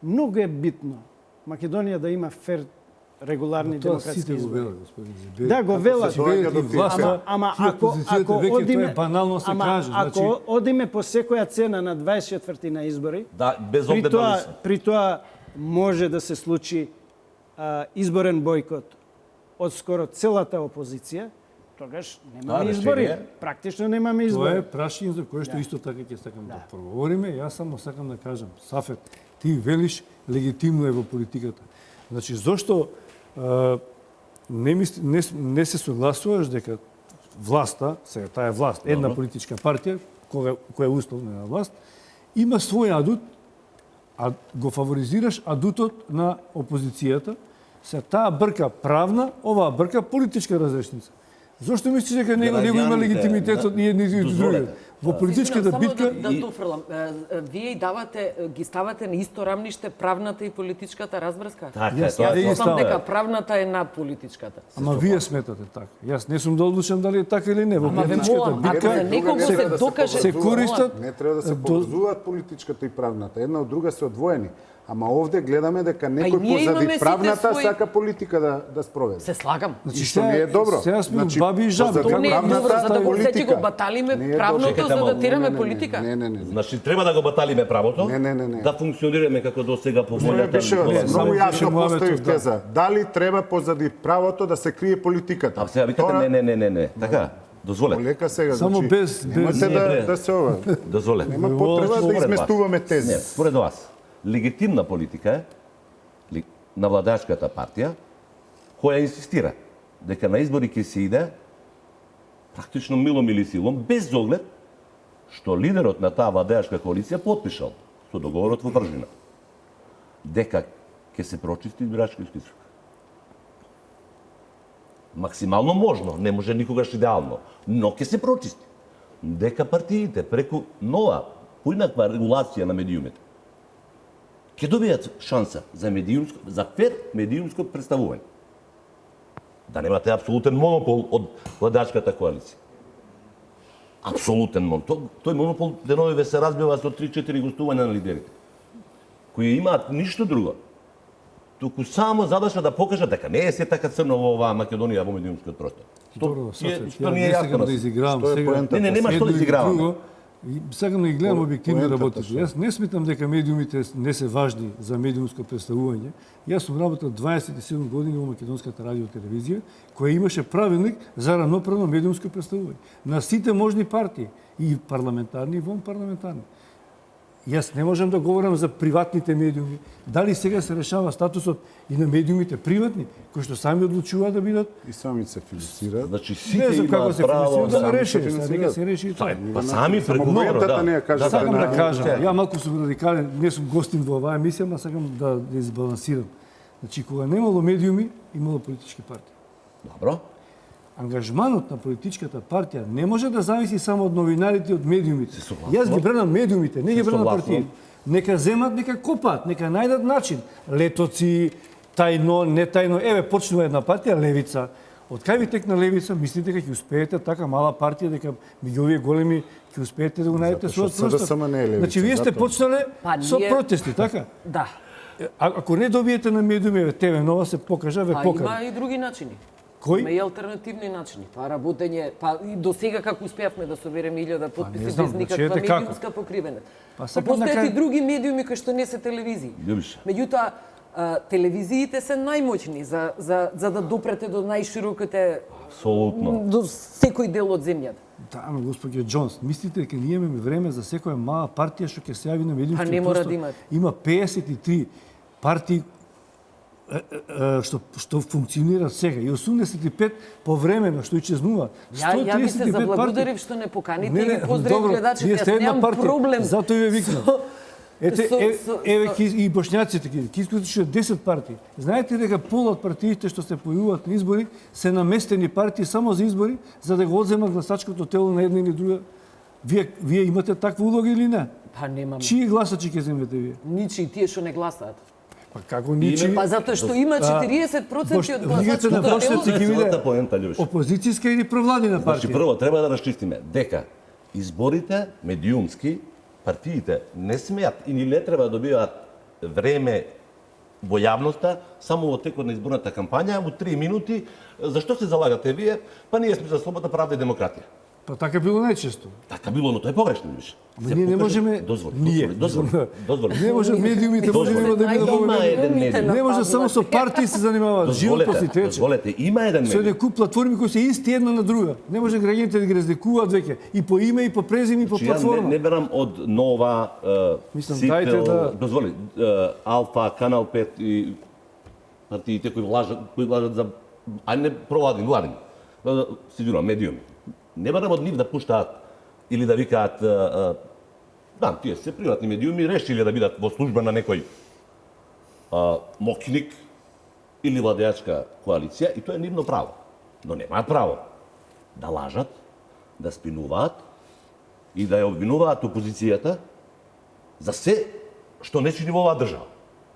многу е битно Македонија да има фер регуларни Тоа демократски сите го избори. велат, господин Зебери. Да, го велат. Значи, веќе и власта, Ама тие ако опозицијата веќе одиме тоа е банално се каже, значи ако одиме по секоја цена на 24 на избори, Да, без оглед на лист. при тоа може да се случи изборен бојкот од скоро целата опозиција, тогаш немаме решение избори. е. Практично немаме тоа избори. е прашање за кое што исто така ќе сакам да проговориме. Јас само сакам да кажам, Сафет, ти велиш легитимно е во политиката. Значи, зошто не се согласуваш дека власта, сега таа е власт, една политичка партија, која е условна власт, има свој адут, а го фаворизираш адутот на опозицијата, се таа брка правна, оваа брка политичка разрешница. Зошто мислиш дека него има легитимитет од едни и други? Во политичката битка Да дофрлам. Вие и ги ставате на исто рамниште правната и политичката разбрска? Така е, Јас тоа не ги е. ставам. Смятам дека правната е над политичката. Ама вие сметате така. Јас не сум да одлучам дали е така или не. Во Ама ве политичката молам, ако битка за некого се се докаже... се користат Не треба да се поврзуваат политичката и правната. Една од друга се одвоени. Ама овде гледаме дека некој ние имаме позади сите правната свои- сака политика да спроведе. Се слагам. И што не е добро. Сега сме Значи, баби и жаби. позади Тоа не е правната добро, за да го политика. сети го баталиме Не е правното добро. за да Не, тераме политика. Не. Значи, треба да го баталиме правото, Не. да функционираме како до сега по Тоа волјата беше на многу само јасно беше Муаметов, поставив да. теза. Дали треба позади правото да се крие политиката? А сега викате не. Така, дозволете. Полека сега. Само значи, без- немате Не, да се ова. Дозволете. Нема потреба да Според вас. изместуваме Не, тези. според вас, легитимна политика е на владачката партија која инсистира дека на избори ќе се иде практично милом или силом, без оглед што лидерот на таа владеачка коалиција потпишал со договорот во Вржина дека ќе се прочисти избирачки список. Максимално можно, не може никогаш идеално, но ќе се прочисти. Дека партиите преку нова, поинаква регулација на медиумите ќе добијат шанса за фер медиумско представување. Да немате апсолутен монопол од владачката коалиција. Апсолутен монопол. Тој монопол деновиве се разбива со 3-4 гостувања на лидерите, кои имаат ништо друго, туку само задача да покажат дека не е се така црно во оваа Македонија во медиумскиот простор. Добро, Сафет, Што ни е не сакам јасно. да изигравам Што е сега. поентата? Не, нема што да едно или изиграваме. друго. И сакам да ги гледам објективно поентата работите. што е? Јас не сметам дека медиумите не се важни за медиумско представување. Јас сум работел 27 години во Македонската радио телевизија, која имаше правилник за равноправно медиумско представување на сите можни партии, и парламентарни и вонпарламентарни. Јас не можам да говорам за приватните медиуми. Дали сега се решава статусот и на медиумите приватни, кои што сами одлучуваат да бидат. И сами се финансираат. Значи Не сите знам како имаат се право финансира, да да... ме реши. се Сега финансираат. нека се реши и тоа. Па сами Само преку договор, поентата не ја кажете Сакам да на- кажам, ја малку сум радикален, не сум гостин во оваа емисија, ама сакам да избалансирам. Значи, кога немало медиуми, имало политички партии. Добро. ангажманот на политичката партија не може да зависи само од новинарите и од медиумите. согласен. Јас ги бранам медиумите, не ги Се бранам согласен. партиите. Нека земат, нека копаат, нека најдат начин. Летоци, тајно, не тајно. Еве, почнува една партија, Левица. Од кај ви текна Левица, мислите дека ќе успеете така мала партија, дека меѓу овие големи ќе успеете да го најдете Затоа својот што простор? СДСМ не е Левица, Значи, вие сте затоа. почнале Па, со ние- протести, така? Да. Ако не добиете на медиуми, еве, ТВ Нова се покажа, ве Па покажа. има и други начини. Кои? Има и алтернативни начини. Па работење, па и до сега како успеавме да собереме 1000 подписи знам, без значи, никаква ете како. медиумска покривеност. Па Па сакам да постојат кажам- и други медиуми кои што не се телевизии. Љубише. Меѓутоа, телевизиите се најмоćни за да допрете до најшироките, Апсолутно. до секој дел од земјата. Да, ама господје Џонс, мислите дека ние имаме време за секоја мала партија што ќе се јави на медиумски Па не мора простор? да имате. Има 53 партии што функционираат сега и 85 повремено што исчезнуваат. Ја ви се 135 заблагодарив партии. што не поканите и ви поздравив добро, гледачите. вие сте Јас една немам партија, проблем. затоа и ве викнам. Ете, еве со- и бошњаците, киските што 10 партии. Знаете дека пол од партиите што се појавуваат на избори се наместени партии само за избори, за да го одземат гласачкото тело на една или друга. Вие имате таква улога или не? Па немам. Чии гласачи ќе земете вие? Ничи тие што не гласаат. Па како ничи? Па затоа што има 40% од Лигата на гласачкото бошњаци тело. ќе биде Целата поента, Љубише. опозицијска или провладина Значи, партија? прво треба да расчистиме дека изборите медиумски партиите не смеат и не треба да добиваат време во јавноста само во текот на изборната кампања, во 3 минути. Зашто се залагате вие? Па ние сме за слобода, правда и демократија. Па така било најчесто. Така било, но тоа е погрешно, виж. Ама ние не можеме... Дозволи, Ние. дозволи. Не може медиумите, може Дозволи. да има Има да еден медиум. Не може само со партии се занимаваат. Животот си тече. Дозволете, има еден Со медиум. еден куп платформи кои се исти една на друга. Не може граѓаните да ги разликуваат веќе и по име и по презиме и по Значи, јас платформа. не берам од Нова, Мислам, Сител, дајте да- дозволи, Алфа, Канал 5 и партиите кои лажат за, а не провладни, владни, сигурно, медиуми. Не барам од нив да пуштаат или да викаат, да, тие се приватни медиуми, решиле да бидат во служба на некој мокник или владеачка коалиција и тоа е нивно право. Но немаат право да лажат, да спинуваат и да ја обвинуваат опозицијата за се што не чини во оваа држава.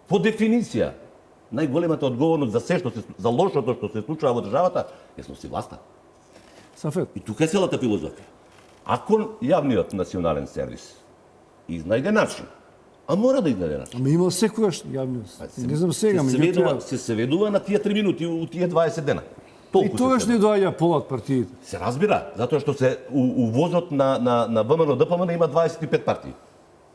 По дефиниција, најголемата одговорност за се за лошото што се случува во државата, е сноси власта. Сафет. И тука е целата филозофија. Ако јавниот национален сервис изнајде начин, а мора да изнајде начин. Ама имал секогаш јавност. Не знам сега, меѓутоа. се ведува на тие 3 минути у тие 20 дена. И Толку тогаш се не доаѓа полат партиите. се разбира, затоа што се у возот на ВМРО ДПМН има 25 партии.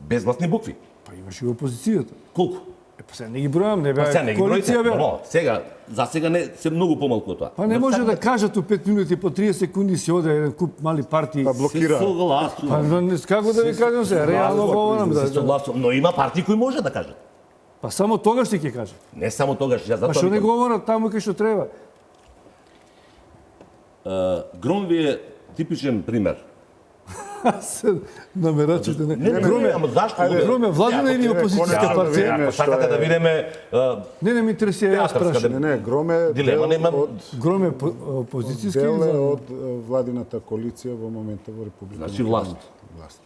Безгласни букви. Па имаш и опозицијата. Колку? Па сега не ги бројам, не Па сега беа не ги броите, коалиција беа. но сега, за сега не се многу помалку од тоа. Па не Но може сега да кажат у 5 минути по 30 секунди се оде еден куп мали партии. Па се блокира. Па согласувам. како да ви кажам се, реално говорам Се да. согласувам, но има партии кои може да кажат. Па само тогаш ќе ќе кажат. Не само тогаш, ја Па затоа што не викам. говорат таму кај што треба. Гром ви е типичен пример. Се намерачите не. Не, Громе, ама зашто? Громе владина или опозицијска конечно партија? време. Ако сакате да видиме Не ме интересира, јас Театарска прашам. Не, Громе Дилема дел нема. од Громе опозицијски дел или е за... од владината коалиција во момента во Република. Значи власт. Власт.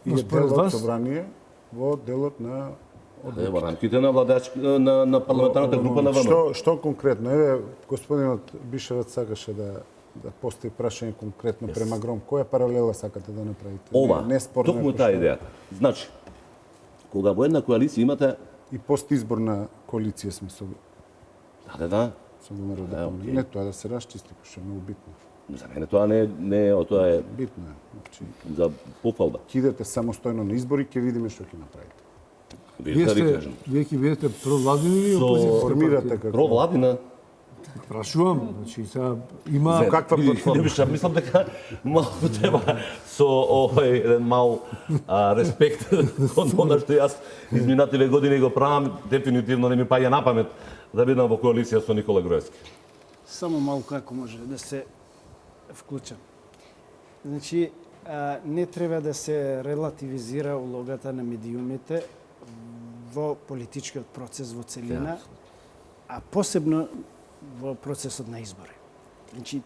Но И е според дел од вас- собрание во делот на во рамките на на парламентарната група на ВМРО. Што конкретно? Еве, господинот Бишевец сакаше да постави прашање конкретно према Гром. Која паралела сакате да направите? Ова, Не спорно токму е таа пошто- идеја. Значи, кога во една коалиција имате, И постизборна коалиција сме со да, ВМРО Да, ДПМН. окей. Не тоа да се расчисти, што е многу битно. за мене тоа не е, тоа е Битно е. Значи, за пофалба. ќе идете самостојно на избори, ќе видиме што ќе направите. Вие да ви сте, кажам. вие ќе бидете провладини или Со- опозицијска Формирате партија? како Провладина. Прашувам, значи сега има каква платформа? Љубиша, мислам дека малку треба со овој еден мал респект од она што јас изминативе години го правам, дефинитивно не ми паѓа на памет да бидам во коалиција со Никола Груевски. Само малку ако може да се вклучам. Значи, не треба да се релативизира улогата на медиумите во политичкиот процес во целина, а посебно во процесот на избори. Значи,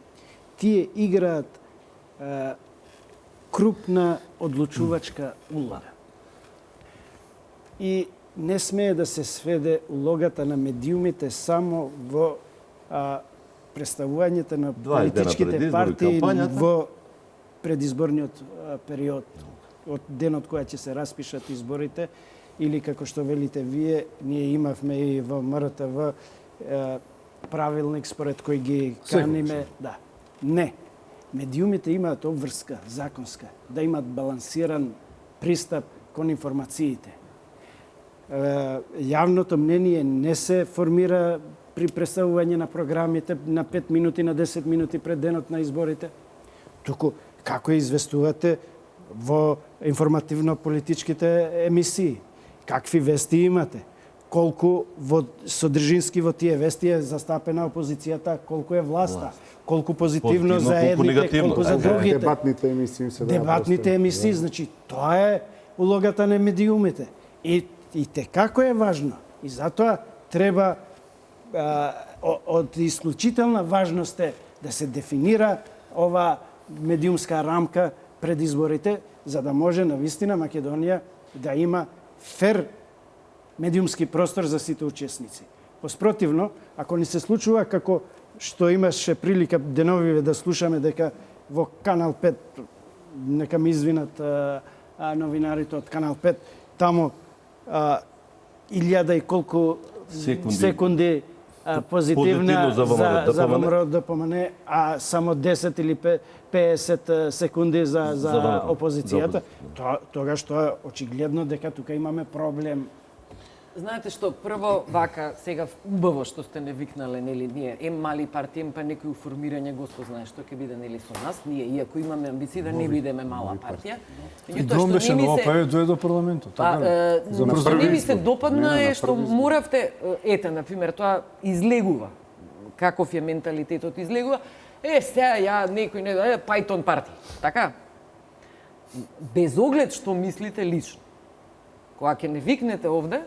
тие играат крупна одлучувачка улога. И не смее да се сведе улогата на медиумите само во представувањето на 20 дена пред политичките избори, партии кампањата. во предизборниот период, од денот која ќе се распишат изборите, или како што велите вие, ние имавме и во МРТВ правилник според кој ги каниме. Да. Не. Медиумите имаат обврска законска, да имат балансиран пристап кон информациите. Јавното мнение не се формира при представување на програмите на 5 минути, на 10 минути пред денот на изборите. Туку како известувате во информативно-политичките емисии, какви вести имате, колку содржински во тие вести е застапена опозицијата, колку е власта, колку позитивно за колку едните, негативно. колку за другите. Дебатните емисии се Дебатните емисии, значи тоа е улогата на медиумите. И те како е важно. И затоа треба од исклучителна важност е да се дефинира ова медиумска рамка пред изборите, за да може навистина Македонија да има фер медиумски простор за сите учесници. Поспротивно, ако не се случува како што имаше прилика деновиве да слушаме дека во Канал 5, нека ми извинат новинарите од Канал 5, тамо 1000 и колку секунди позитивна за ВМРО ДПМН, а само 10 или 50 секунди за опозицијата. Тогаш тоа е очигледно дека тука имаме проблем. Знаете што, прво вака, сега убаво што сте не викнале, нели, ние мали партија, па некој у формирање, Господ знае што ќе биде, нели, со нас, ние, иако имаме амбиции да не бидеме мала партија. И Гром беше нова, па е дојде до парламентот. Што не ми се допадна е што моравте, ете, например, тоа излегува. Каков е менталитетот излегува? Сега ја некој не да Python партија, така? Без оглед што мислите лично. Кога ќе не викнете овде,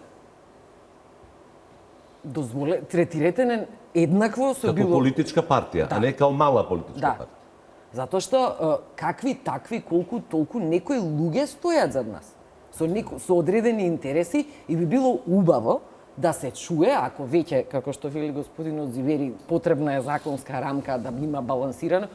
третирете не еднакво со Како политичка партија, а не као мала политичка партија. Затоа што какви такви, колку толку некои луѓе стојат зад нас. Со одредени интереси и би било убаво да се чуе, ако веќе, како што вели господинот Зивери, потребна е законска рамка да има балансирано.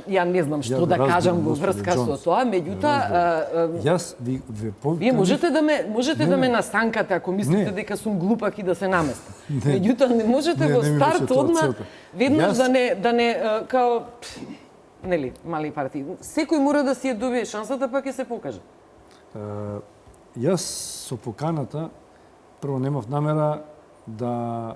Ја не знам што да кажам во врска со тоа, меѓутоа Јас ви вие можете да ме насанкате ако мислите дека сум глупак и да се наместам. Меѓутоа не можете во старт одма веднаш да не као нели мали партии. Секој мора да си ја добие шансата, па ќе се покаже. Јас со поканата прво немав намера да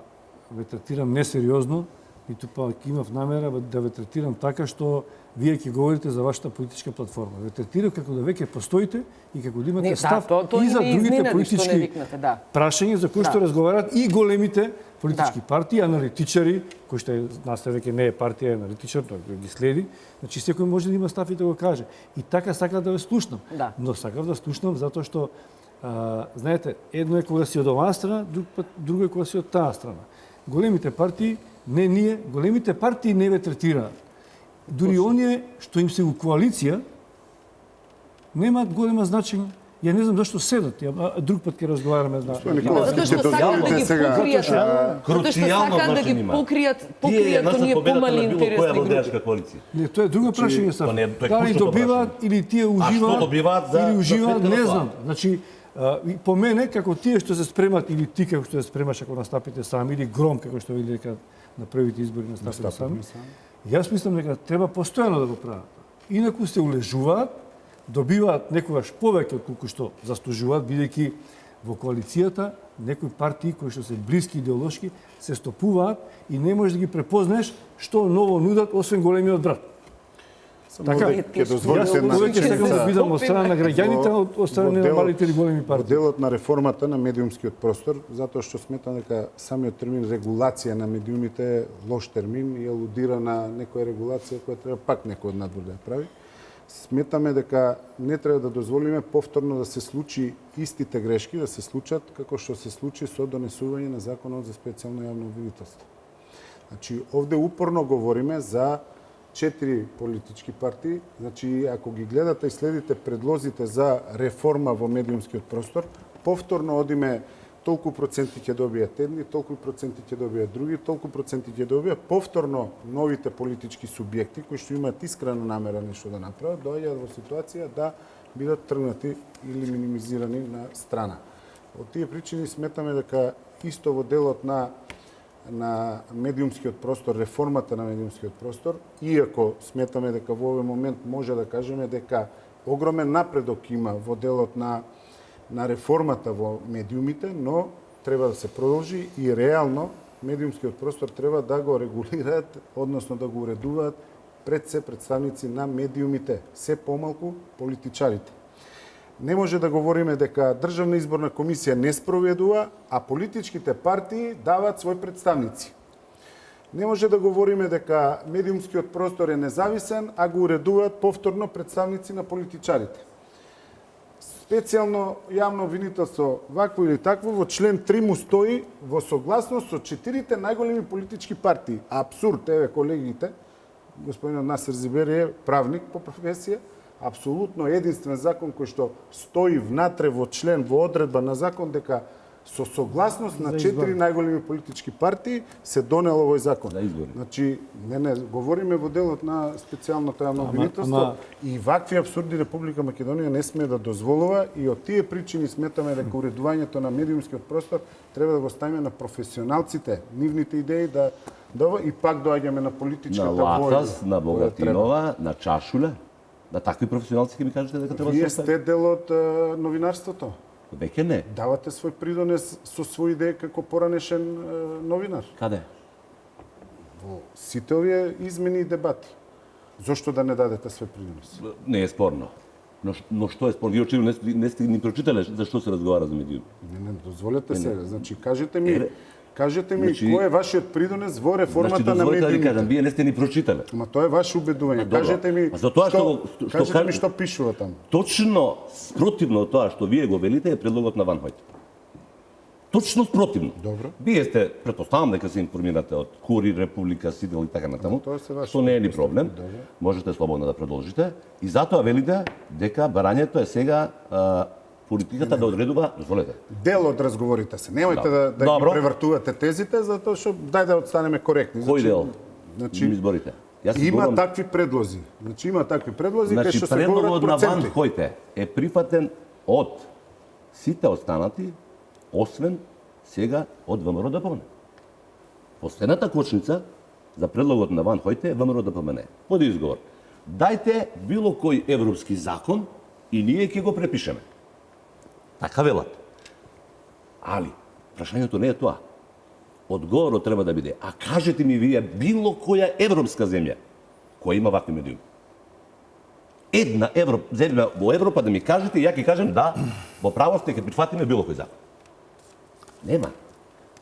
ве третирам несериозно, ниту пак имав намера да ве третирам така што вие ќе говорите за вашата политичка платформа. Ве третирам како да веќе постоите и како да имате став и за другите политички прашања за кои што разговарат и големите политички партии, аналитичари, кои што нас веќе не е партија, е аналитичар, тој ги следи. Значи секој може да има став и да го каже. И така сакав да ве слушнам. Но сакав да слушнам затоа што знаете, едно е кога си од оваа страна, друго е кога си од таа страна. Големите партии не ние, големите партии не ве третираат. Дури оние што им се у коалиција немаат голема значење. Ја не знам зашто седат. Друг пат ќе разговараме за Затоа што сакаат да ги покријат. Круцијално значење има. Покријат оние помали интересни групи. Не, тоа е друго прашање са. Дали добиваат или тие уживаат или уживаат, не знам. Значи по мене, како тие што се спремат, или ти како што се спремаш ако настапите сами, или Гром, како што види дека на првите избори настапите сами, јас мислам дека треба постојано да го прават. Инаку се улежуваат, добиваат некогаш повеќе од колку што заслужуваат, бидејќи во коалицијата некои партии кои што се блиски идеолошки се стопуваат и не можеш да ги препознаеш што ново нудат освен големиот брат. Така, ќе дозволите една сакам да бидам од страна на граѓаните, од страна на малите или големи партии. Делот на реформата на медиумскиот простор, затоа што сметам дека самиот термин регулација на медиумите е лош термин и алудира на некоја регулација која треба пак некој од надвор да ја прави. Сметаме дека не треба да дозволиме повторно да се случи истите грешки, да се случат како што се случи со донесување на Законот за специјално јавно обвинителство. Значи, овде упорно говориме за 4 политички партии. Значи, ако ги гледате и следите предлозите за реформа во медиумскиот простор, повторно одиме толку проценти ќе добијат едни, толку проценти ќе добијат други, толку проценти ќе добијат повторно новите политички субјекти кои што имаат искрена намера нешто да направат, доаѓаат во ситуација да бидат тргнати или минимизирани на страна. Од тие причини сметаме дека исто во делот на медиумскиот простор, реформата на медиумскиот простор, иако сметаме дека во овој момент може да кажеме дека огромен напредок има во делот на реформата во медиумите, но треба да се продолжи и реално медиумскиот простор треба да го регулираат, односно да го уредуваат пред се представници на медиумите, се помалку политичарите. Не може да говориме дека Државна изборна комисија не спроведува, а политичките партии даваат своји представници. Не може да говориме дека медиумскиот простор е независен, а го уредуваат повторно представници на политичарите. Специјално јавно обвинителство, вакво или такво, во член 3 му стои во согласност со 4 најголеми политички партии. Абсурд, еве колегите, господинот Насер Зибери е правник по професија, апсолутно единствен закон кој што стои внатре во член, во одредба на закон, дека со согласност на 4 најголеми политички партии се донел овој закон. За избори. Значи, не, говориме во делот на специјалното јавно обвинителство и вакви апсурди Република Македонија не сме да дозволува и од тие причини сметаме дека уредувањето на медиумскиот простор треба да го ставиме на професионалците, нивните идеи да и пак доаѓаме на политичката војна. На Латас, на која Богатинова, на Чашуле, на такви професионалци ќе ми кажете дека треба да Вие се сте дел од новинарството. Веќе не. Давате свој придонес со своји идеи како поранешен новинар. Каде? Во сите овие измени и дебати. Зошто да не дадете свој придонес? Не е спорно. Но што е спорно? Вие очевидно не сте ни прочитале за што се разговара за медиум. Не, дозволете сега. Значи, кажете ми кој е вашиот придонес во реформата на медиумите. Кажам, вие не сте ни прочитале. Ама тоа е ваше убедување. Кажете ми што пишува таму. Точно спротивно од тоа што вие го велите е предлогот на Ван Хојт. Точно спротивно. Добро. Вие сте, претпоставам дека се информирате од Кури, Република, Сидел и така натаму. Што не е ни проблем. Можете слободно да продолжите. И затоа велите дека барањето е сега политиката да одредува, дозволете. Дел од разговорите се. Немојте да ги превртувате тезите, затоа што дај да останеме коректни. Кој дел? Значи, изборите. Има такви предлози. Значи има такви предлози кај што се говорат предлогот на Ван проценти. Хојте е прифатен од сите останати, освен сега од ВМРО ДПМН. Последната кочница за предлогот на Ван Хојте е ВМРО ДПМН. Под изговор. Дајте било кој европски закон и ние ќе го препишеме. Така велат. Али, прашањето не е тоа. Одговорот треба да биде, а кажете ми вие било која европска земја која има вакви медиуми. Една земја во Европа да ми кажете и ја ќе кажем да, во право сте ќе прифатиме било кој закон. Нема.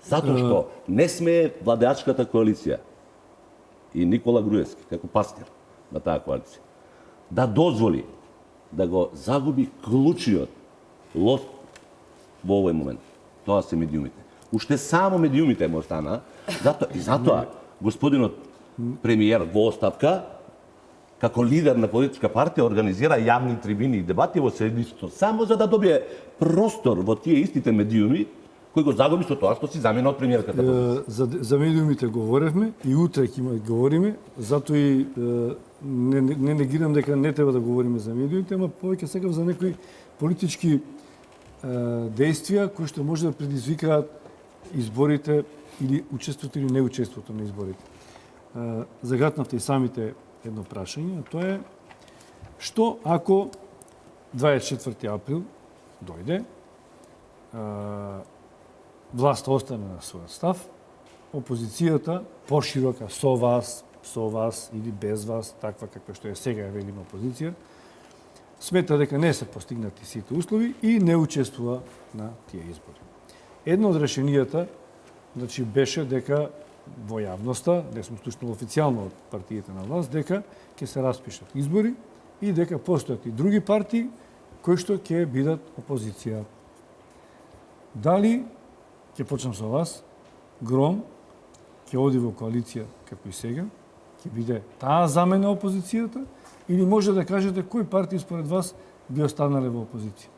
Затоа што не сме владеачката коалиција и Никола Груевски како пастир на таа коалиција да дозволи да го загуби клучниот лост во овој момент. Тоа се медиумите. Уште само медиумите му остана, затоа господинот премиер во оставка, како лидер на политичка партија, организира јавни трибини и дебати во седмицата, само за да добие простор во тие истите медиуми, кој го загуби со тоа што си замена од премиерката. За медиумите говоревме и утре ќе говориме, затоа и не негирам дека не треба да говориме за медиумите, ама повеќе сакам за некои политички действија кои што може да предизвикаат изборите или учеството или неучеството на изборите. Загатнавте и самите едно прашање, а тоа е што ако 24 април дојде, власта остане на својот став, опозицијата поширока со вас или без вас, таква каква што е сега велима опозиција, смета дека не се постигнати сите услови и не учествува на тие избори. Едно од решенијата беше дека во јавноста, не сум слушнал официјално од партиите на власт, дека ќе се распишат избори и дека постојат и други партии кои што ќе бидат опозиција. Дали, ќе почнам со вас, Гром, ќе оди во коалиција како и сега, ќе биде таа замена опозицијата, или може да кажете кои партии според вас би останале во опозиција?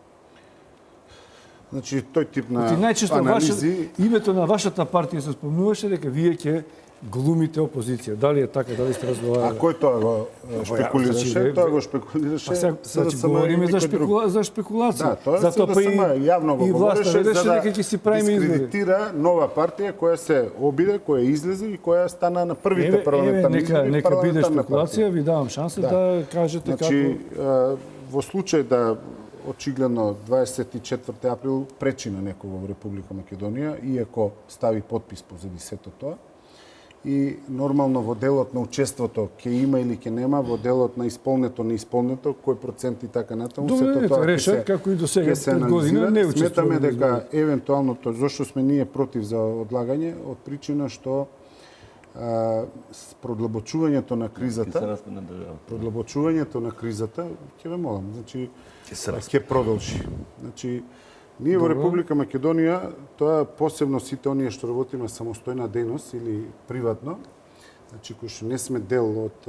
Значи, тој тип на Најчесто анализи... името на вашата партија се спомнуваше дека вие ќе глумите опозиција. Дали е така, дали сте разговарали? А кој тоа го шпекулираше? значи, Тоа го шпекулираше. Значи, говориме за спекулација. Да, тоа Затоа па јавно го и власта говореше велеше за да дека ќе си правиме избори. дискредитира нова партија која се обиде, која излезе и која стана на првите парламентарни избори. Нека биде парламентарна спекулација, партија. ви давам шанса да кажете Значи, како... во случај да очигледно 24 април пречи на некого во Република Македонија, иако стави подпис позади сето тоа, и нормално во делот на учеството ќе има или ќе нема, во делот на исполнето, неисполнето, кој процент и така натаму, сето тоа решат како и до сега ќе се пред година не анализира. Сметаме учествуваме. дека евентуално тоа зошто сме ние против за одлагање, од причина што с продлабочувањето на кризата, ќе ве молам, значи ќе продолжи. Значи ние во Република Македонија, тоа посебно сите оние што работиме самостојна дејност или приватно, значи кои што не сме дел од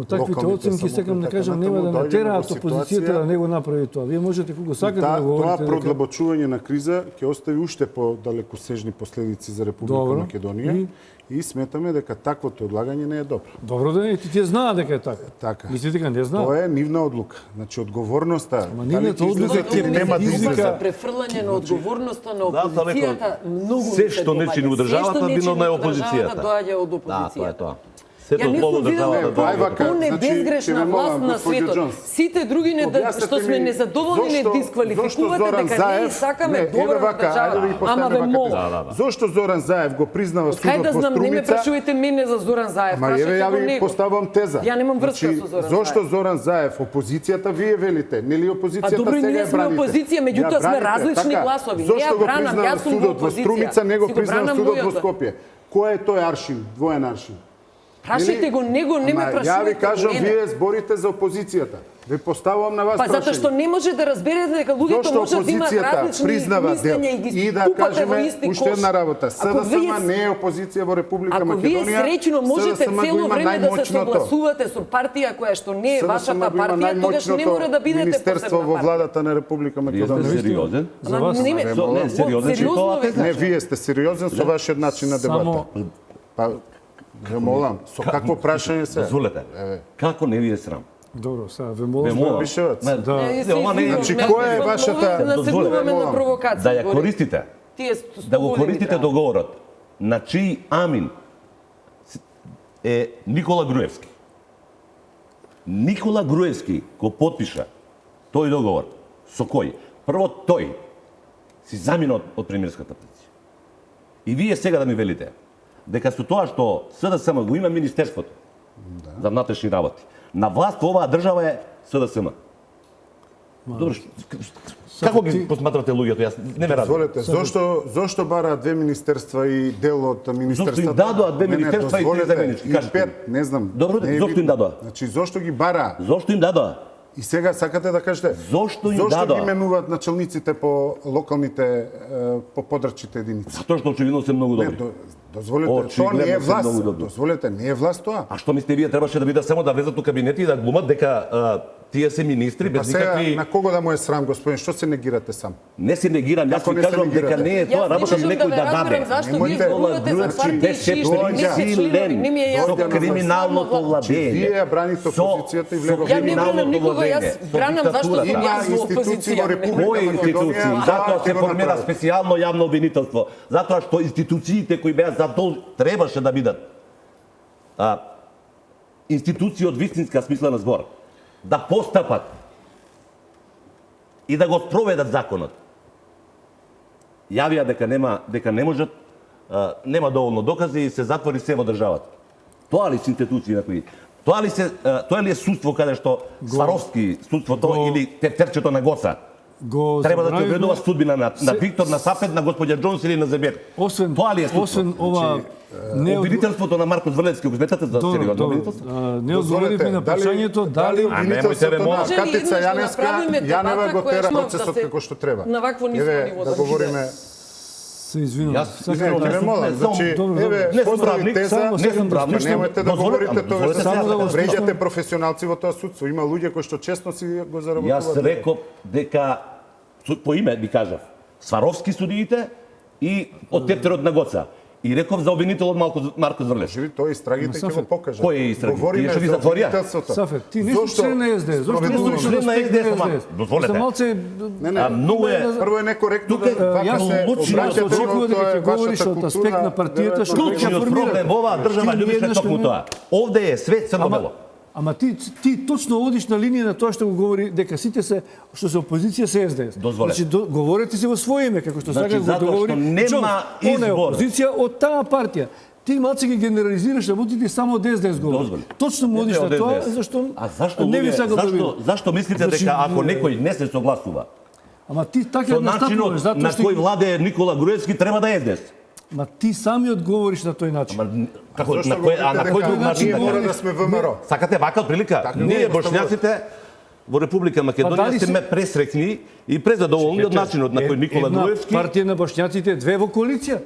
таквите оценки сакам да кажам нема да натераат опозицијата да не го направи тоа. Вие можете кога сакате да говорите. Тоа продлабочување на криза ќе остави уште по-далекосежни последици за Република Македонија и сметаме дека таквото одлагање не е добро. Добро да не, тие знаат дека е така. Така. Мислите дека не знаат? Тоа е нивна одлука. Значи одговорноста, нивната одлука ќе нема да излезе. За префрлање на одговорноста на опозицијата многу се што не чини државата виновна е опозицијата. Доаѓа од Да, тоа е опозицијата. тоа. Сето зло во државата доаѓа. Он е Значи, безгрешна власт на светот. Сите други што сме незадоволни не дисквалификувате дека ние сакаме добра држава. Ама ве молам. Зошто Зоран Заев го признава судот Кај да во знам, не ме Струмица? прашувајте мене за Зоран Заев. Ма еве ја Прашајте го ви него. поставам теза. Ја немам врска со Зоран Зошто Заев. Зоран Заев опозицијата вие велите, нели опозицијата Па добро, сега ние ја сме браните? опозиција, меѓутоа Ја сме браните, различни така. гласови. Не Зошто ја го бранам, признава јас сум во судот во опозиција. Струмица, не го Си го признава бранам судот во мојот. Скопје? Кој е тој аршин, двоен аршин? Прашајте го него, не ме Ама, прашувајте. ја ви кажам, мене. вие зборите за опозицијата. Ви поставувам на вас Па прашање. затоа што не може да разберете дека луѓето Зошто можат да имаат опозицијата различни признава дел мислења и ги и да ступате во кажеме исти уште една кош. работа. Ако СДСМ вие не е опозиција во Република Ако Македонија. вие среќно можете СДСМ го цело има време да се најмоćното. согласувате со партија која што не е СДСМ вашата го има партија, тогаш не мора да бидете министерство посебна во партија. владата на Република Вие сте Македонија. сериозен? За вас? Не, Не, сериозен, че сериозно тоа ве те Не, кажам. вие сте сериозен со вашиот начин на дебата. Само Па, ве молам, со какво прашање се? Дозволете. Како не ви е срам? добро, сега ве Ве молам. молам. Бишевац. Не, Да. Се ова не е. Значи, извинувам, која е вашата- Да се губаме на Молам. провокација. Да ја користите. Тие Да го користите договорот на чиј амин е Никола Груевски. Никола Груевски го потпиша тој договор. Со кој? Прво тој си замина од премиерската позиција. И вие сега да ми велите дека со тоа што СДСМ го има Министерството за внатрешни работи, на власт во оваа држава е СДСМ. Добро, како ги посматрате луѓето? Јас не ме разбирам. Дозволете, зошто бара две министерства и дел од министерствата? Зошто им дадоа две министерства и три дозволете, заменички? и Кажете ми. пет, не знам. Добро, не е зошто им битно. дадоа? Значи, зошто ги бара? Зошто им дадоа? И сега сакате да кажете, Зошто им зошто дадоа? ги именуваат началниците по локалните, по подрачните единици? Затоа што очевидно се многу Не, добри. дозволете, тоа Очигледно не е се власт. многу добри. Дозволете, не е власт тоа. А што мислите вие требаше да биде само да влезат у кабинети и да глумат дека тие се министри Па без сега, никакви... на кого да му е срам, господин? Што се негирате сам? Не се негирам, јас Како ви не се кажувам дека негирате? не е тоа работа Јас не некој можам да разберам даде. зашто вие Немојте- зборувате за партии беше чии што не се членови, присилен не ми е со јасно. криминалното владење. Вие ја браните опозицијата и влегов. Ја не бранам никога, јас бранам зашто сум Има јас во институции во опозиција. Република Кои институции? Македонија, Затоа се ќе го формира направат. специјално јавно обвинителство. Затоа што институциите кои беа требаше да бидат институции од вистинска смисла на збор, да постапат и да го спроведат законот. Јавија дека не можат, нема доволно докази и се затвори се во државата. Тоа ли се институции на кои? Тоа ли е судство каде што Сваровски судството или тефтерчето на Госа треба да се одредува судбина на Виктор, на Сапет, на господја Џонс или на Зебер? Тоа ли е судство? Освен ова Обвинителството на Марко Зврлевски, го сметате за сериозно обвинителство? не одговоривме на прашањето дали обвинителството ме на молам. Катица Може ли Јаневска, еднаш да направиме Јанева дебата го која тера што да процесот се- како што треба. на вакво ниско Еве, ниво да да говориме Се извинувам. Јас Сакам искрено да- Не молам, значи, Добро, еве, не сум поздрави правник, теза, само не сум правник, немојте да говорите тоа, дозволете само да го vređate слушам. професионалци во тоа судство. Има луѓе кои што честно си го заработуваат. Јас реков дека по име ви кажав Сваровски судиите и од тептерот на Гоца. И реков за обвинителот Марко Зврлеш. Живи, тоа истрагите ќе го покажат. Кој е истраги? Говориме Тие што ги за затворија? обвинителството. Сафет, ти не си Зошто? член на СДС. Зошто Не сум говориш член на респект СДС, ама, дозволете. Сте малце... Не, многу е- Прво е некоректно Тука да вака јас се лучино обраќате, очекувам но дека тоа е ќе говориш вашата од култура. аспект на партијата, што веројатно. ќе Клучниот формира. проблем во оваа држава Ти љубиш еднаш токму не- тоа. Овде е свет црно-бело. Ама ти точно одиш на линија на тоа што го говори дека сите се што се опозиција се СДС. Дозволете. Значи говорите си во своје име како што Значи, сака го затоа договори. што нема Джонс. Она е избор. опозиција од таа партија. Ти малце ги генерализираш работите само од СДС говори. Дозволи. Точно му одиш Не на од тоа СДС. зашто А зашто не ви луѓе, сакам да видам. зашто мислите Значи, дека ако некој не се согласува Ама ти така со настапуваш начинот затоа на што кој владее Никола Груевски треба да е СДС? Ма ти сами одговориш на тој начин. Ама како Зошто на кој на говорите кој дека друг начин ние да мора кажете? да сме ВМРО? Сакате вака прилика? Така, Ние не, бошњаците во Република Па дали Македонија се- сме пресрекни и презадоволни од начинот на кој Никола Една Груевски партија на бошњаците, две во коалиција.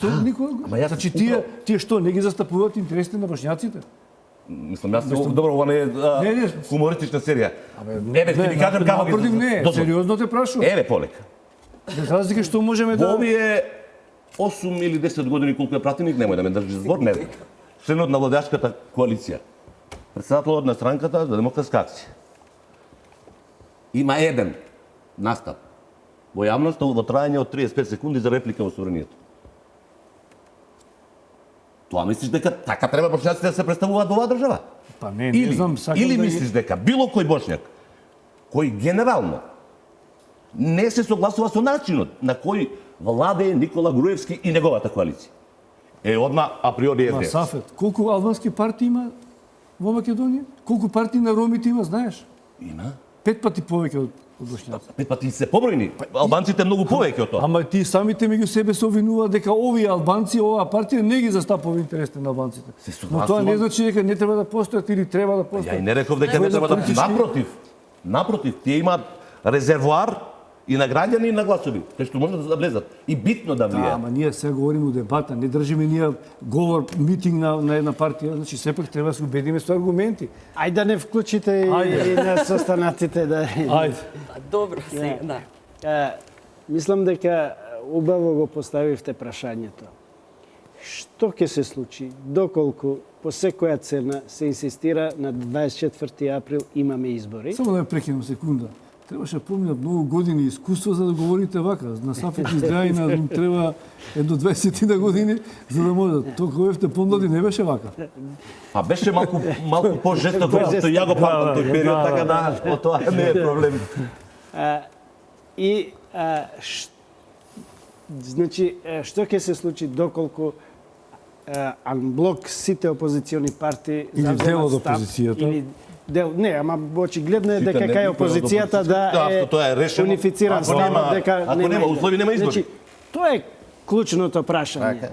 Со Никола. ама јас Значи управо- тие што не ги застапуваат интересите на бошњаците? мислам јас добро ова не е Не. хумористична серија. Не бе, ќе ви кажам како ги напротив не, Дозволи. сериозно те прашувам. Еве полека. Без разлика што можеме Во да овие 8 или 10 години колку е пратеник, немој да ме држи збор, не знам. Членот на владеачката коалиција, председателот на странката за демократска акција. Има еден настап во јавноста во трајање од 35 секунди за реплика во собранието. Тоа мислиш дека така треба бошњаците да се представуваат во оваа држава? Па не знам, сакам или да ги- мислиш дека било кој бошњак кој генерално не се согласува со начинот на кој владее Никола Груевски и неговата коалиција. Е одма априори Ма СДС. Сафет, колку албански партии има во Македонија? Колку партии на ромите има, знаеш? Има. 5 пати повеќе од бошњаци. 5 пати се побројни. Албанците многу повеќе од тоа. Ама ти самите меѓу себе се обвинуваат дека овие албанци, оваа партија не ги застапува интересите на албанците. Но тоа не значи дека не треба да постојат или треба да Ја и постојат. не реков дека не треба да напротив, тие имаат резервоар и на граѓани и на гласови, кај што можат да влезат и битно да Да, влијаат. ама ние сега говориме дебата, не држиме ние говор, митинг на една партија, значи сепак треба да се убедиме со аргументи. Ајде да не вклучите Ајде. и на состанатите да... Ајде. Добро, се, да. Мислам дека убаво го поставивте прашањето. Што ќе се случи доколку по секоја цена се инсистира на 24 април имаме избори? Само да ја прекинам секунда. Требаше поминат многу години искуство за да говорите вака. На Сафет изгледа и на треба едно 20 на години за да може. Толку евте помлади не беше вака. Па беше малку пожесток, што ја го памтам тој период, така да, од тоа не е проблем. Значи, што ќе се случи доколку анблок сите опозициони партии Или завземат дел од став, опозицијата. или дел, не, ама очигледно е Сите дека не, кај никој од опозицијата опозицијата. да Ако тоа е решено, унифициран ако нема- ставот дека ако нема услови, нема избори. Значи, тоа е клучното прашање.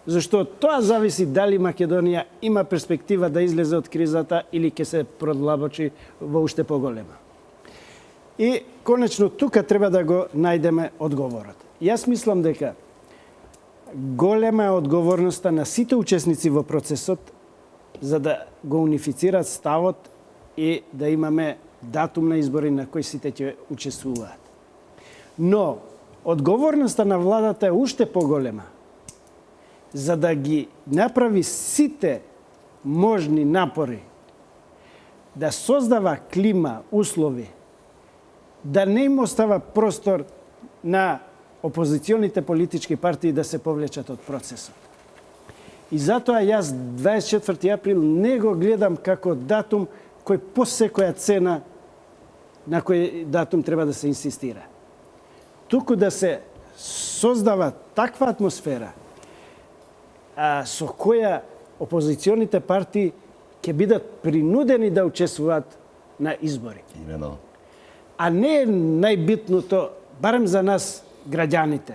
Зашто тоа зависи дали Македонија има перспектива да излезе од кризата или ќе се продлабочи во уште поголема. И конечно тука треба да го најдеме одговорот. Јас мислам дека голема е одговорноста на сите учесници во процесот за да го унифицираат ставот и да имаме датум на избори на кој сите ќе учествуваат. Но одговорноста на владата е уште поголема за да ги направи сите можни напори да создава клима, услови, да не им остава простор на опозиционите политички партии да се повлечат од процесот. И затоа јас 24 април не го гледам како датум кој по секоја цена на кој датум треба да се инсистира. Туку да се создава таква атмосфера со која опозиционите партии ќе бидат принудени да учествуваат на избори. Имено. А не е најбитното, барем за нас, граѓаните,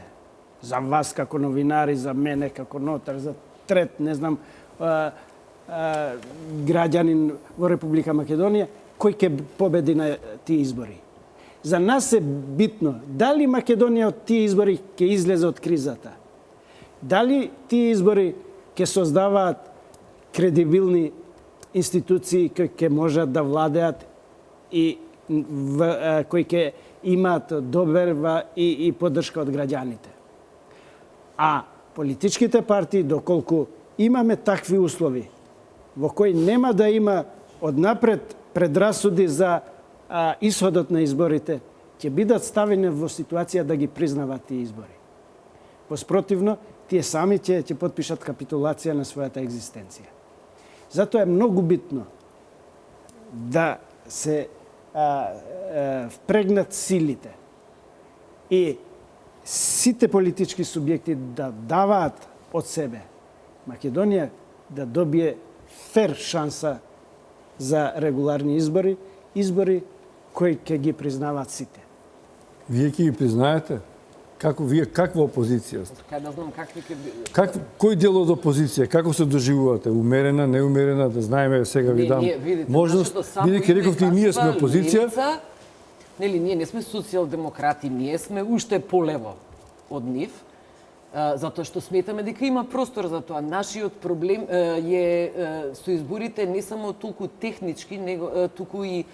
за вас како новинари, за мене како нотар, за трет, не знам, граѓанин во Република Македонија, кој ќе победи на тие избори. За нас е битно дали Македонија од тие избори ќе излезе од кризата. Дали тие избори ќе создаваат кредибилни институции кои ќе можат да владеат и кои ќе имаат доверба и поддршка од граѓаните. А политичките партии, доколку имаме такви услови, во кои нема да има однапред предрасуди за исходот на изборите, ќе бидат ставени во ситуација да ги признават тие избори. Воспротивно, тие сами ќе потпишат капитулација на својата екзистенција. Затоа е многу битно да се впрегнат силите и сите политички субјекти да даваат од себе Македонија да добие фер шанса за регуларни избори, избори кои ќе ги признаваат сите. Вие ќе ги признаете? Каква опозиција сте? Кај да знам какви ќе би... Кој дел од опозиција? Како се доживувате? Умерена, неумерена? Да знаеме, сега ви дам можност. Бидејќи рековте и ние сме опозиција. Нели, ние не сме социјалдемократи, ние сме уште полево од нив, затоа што сметаме дека има простор за тоа. Нашиот проблем е со изборите не само толку технички, него туку и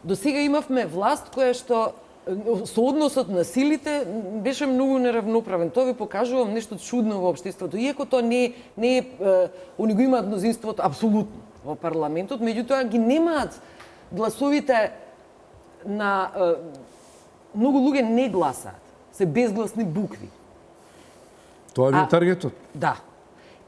до сега имавме власт која што со односот на силите беше многу неравноправен. Тоа ви покажувам нешто чудно во општеството. Иако тоа не е они го имаат мнозинството апсолутно во парламентот, меѓутоа ги немаат гласовите на многу луѓе не гласаат. Се безгласни букви. Тоа ви е таргетот? Да.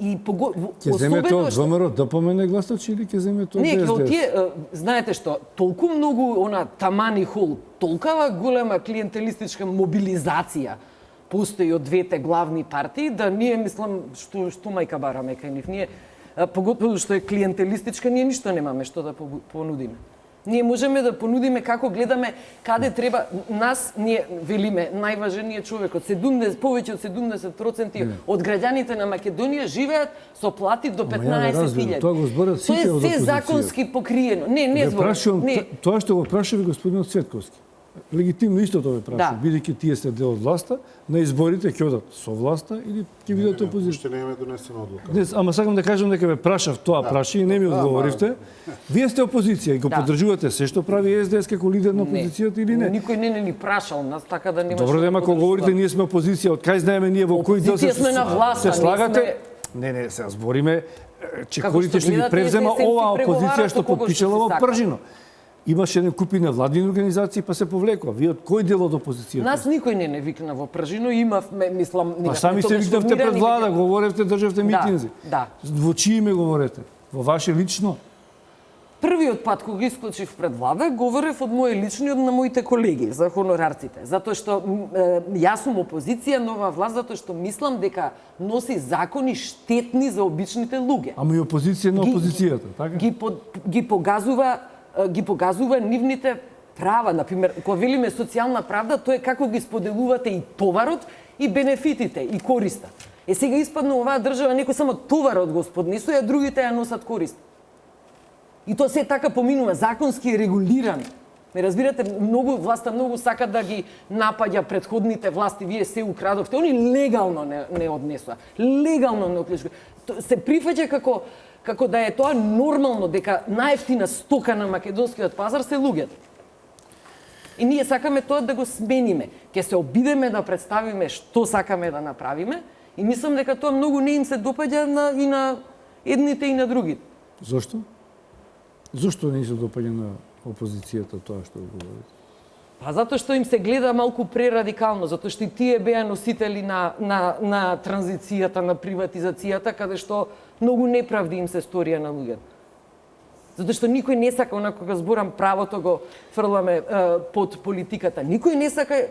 И ќе земете од ВМРО ДПМН гласачи или ќе земете од Не, СДС? тие, знаете што, толку многу тамани хол, толкава голема клиентелистичка мобилизација постои од двете главни партии, да ние, мислам, што мајка бараме кај нив. Ние, поготово што е клиентелистичка, ние ништо немаме што да понудиме. Ние можеме да понудиме како гледаме каде треба нас, ние велиме, најважен е човекот. Повеќе од 70% од граѓаните на Македонија живеат со плати до 15.000. Тоа го зборат сите од Тоа е се опозиција. законски покриено. Не зборам. Тоа што го прашави господинот Цветковски. Легитимно истото ве прашави, бидејќи тие сте дел од власта, на изборите ќе одат со власта или ќе бидат опозиција. Уште не е донесена одлука. Не, ама сакам да кажам дека ве прашав тоа, праши и не ми одговоривте. Вие сте опозиција и го поддржувате се што прави СДС како лидер на опозицијата или не? Никој не ни прашал нас, така да немаш. Добро, дема кога говорите ние сме опозиција, од кај знаеме ние во кој дел сме на власт, се слагате? Не, се збориме че корите што ги превзема оваа опозиција што потпишала во Пржино. Имаше еден купи невладини организации па се повлекува. Вие од кој дел од опозицијата? Нас никој не викна во Пржино, имавме, мислам, Па сами се викнавте пред влада, говоревте, државте митинзи. Да. Во чие име говорите? Во ваше лично? Првиот пат кога искочив пред влада, говорев од моје лично и од на моите колеги за хонорарците, затоа што јас сум опозиција на оваа власт, затоа што мислам дека носи закони штетни за обичните луѓе. Ама и опозиција на опозицијата, така? Ги погазува нивните права. Например, кога велиме социјална правда, тоа е како ги споделувате и товарот, и бенефитите, и користа. Сега испадна оваа држава, некој само товарот го споднесува, а другите ја носат корист. И тоа се така поминува, законски е регулиран. Ме разбирате, власта многу сака да ги напаѓа претходните власти, вие се украдовте, они легално не однесува, легално не оклучува. Се прифаќа како да е тоа нормално, дека најефтина стока на македонскиот пазар се луѓето. И ние сакаме тоа да го смениме. Ќе се обидеме да представиме што сакаме да направиме и мислам дека тоа многу не им се допаѓа и на едните и на другите. Зошто? Зошто не се допаѓа на опозицијата тоа што говорите? Па затоа што им се гледа малку прерадикално, затоа што и тие беа носители на транзицијата, на приватизацијата, каде што многу неправди им се сторија на луѓето. Затоа што никој не сака, онако кога зборам правото го фрламе под политиката. Никој не сака,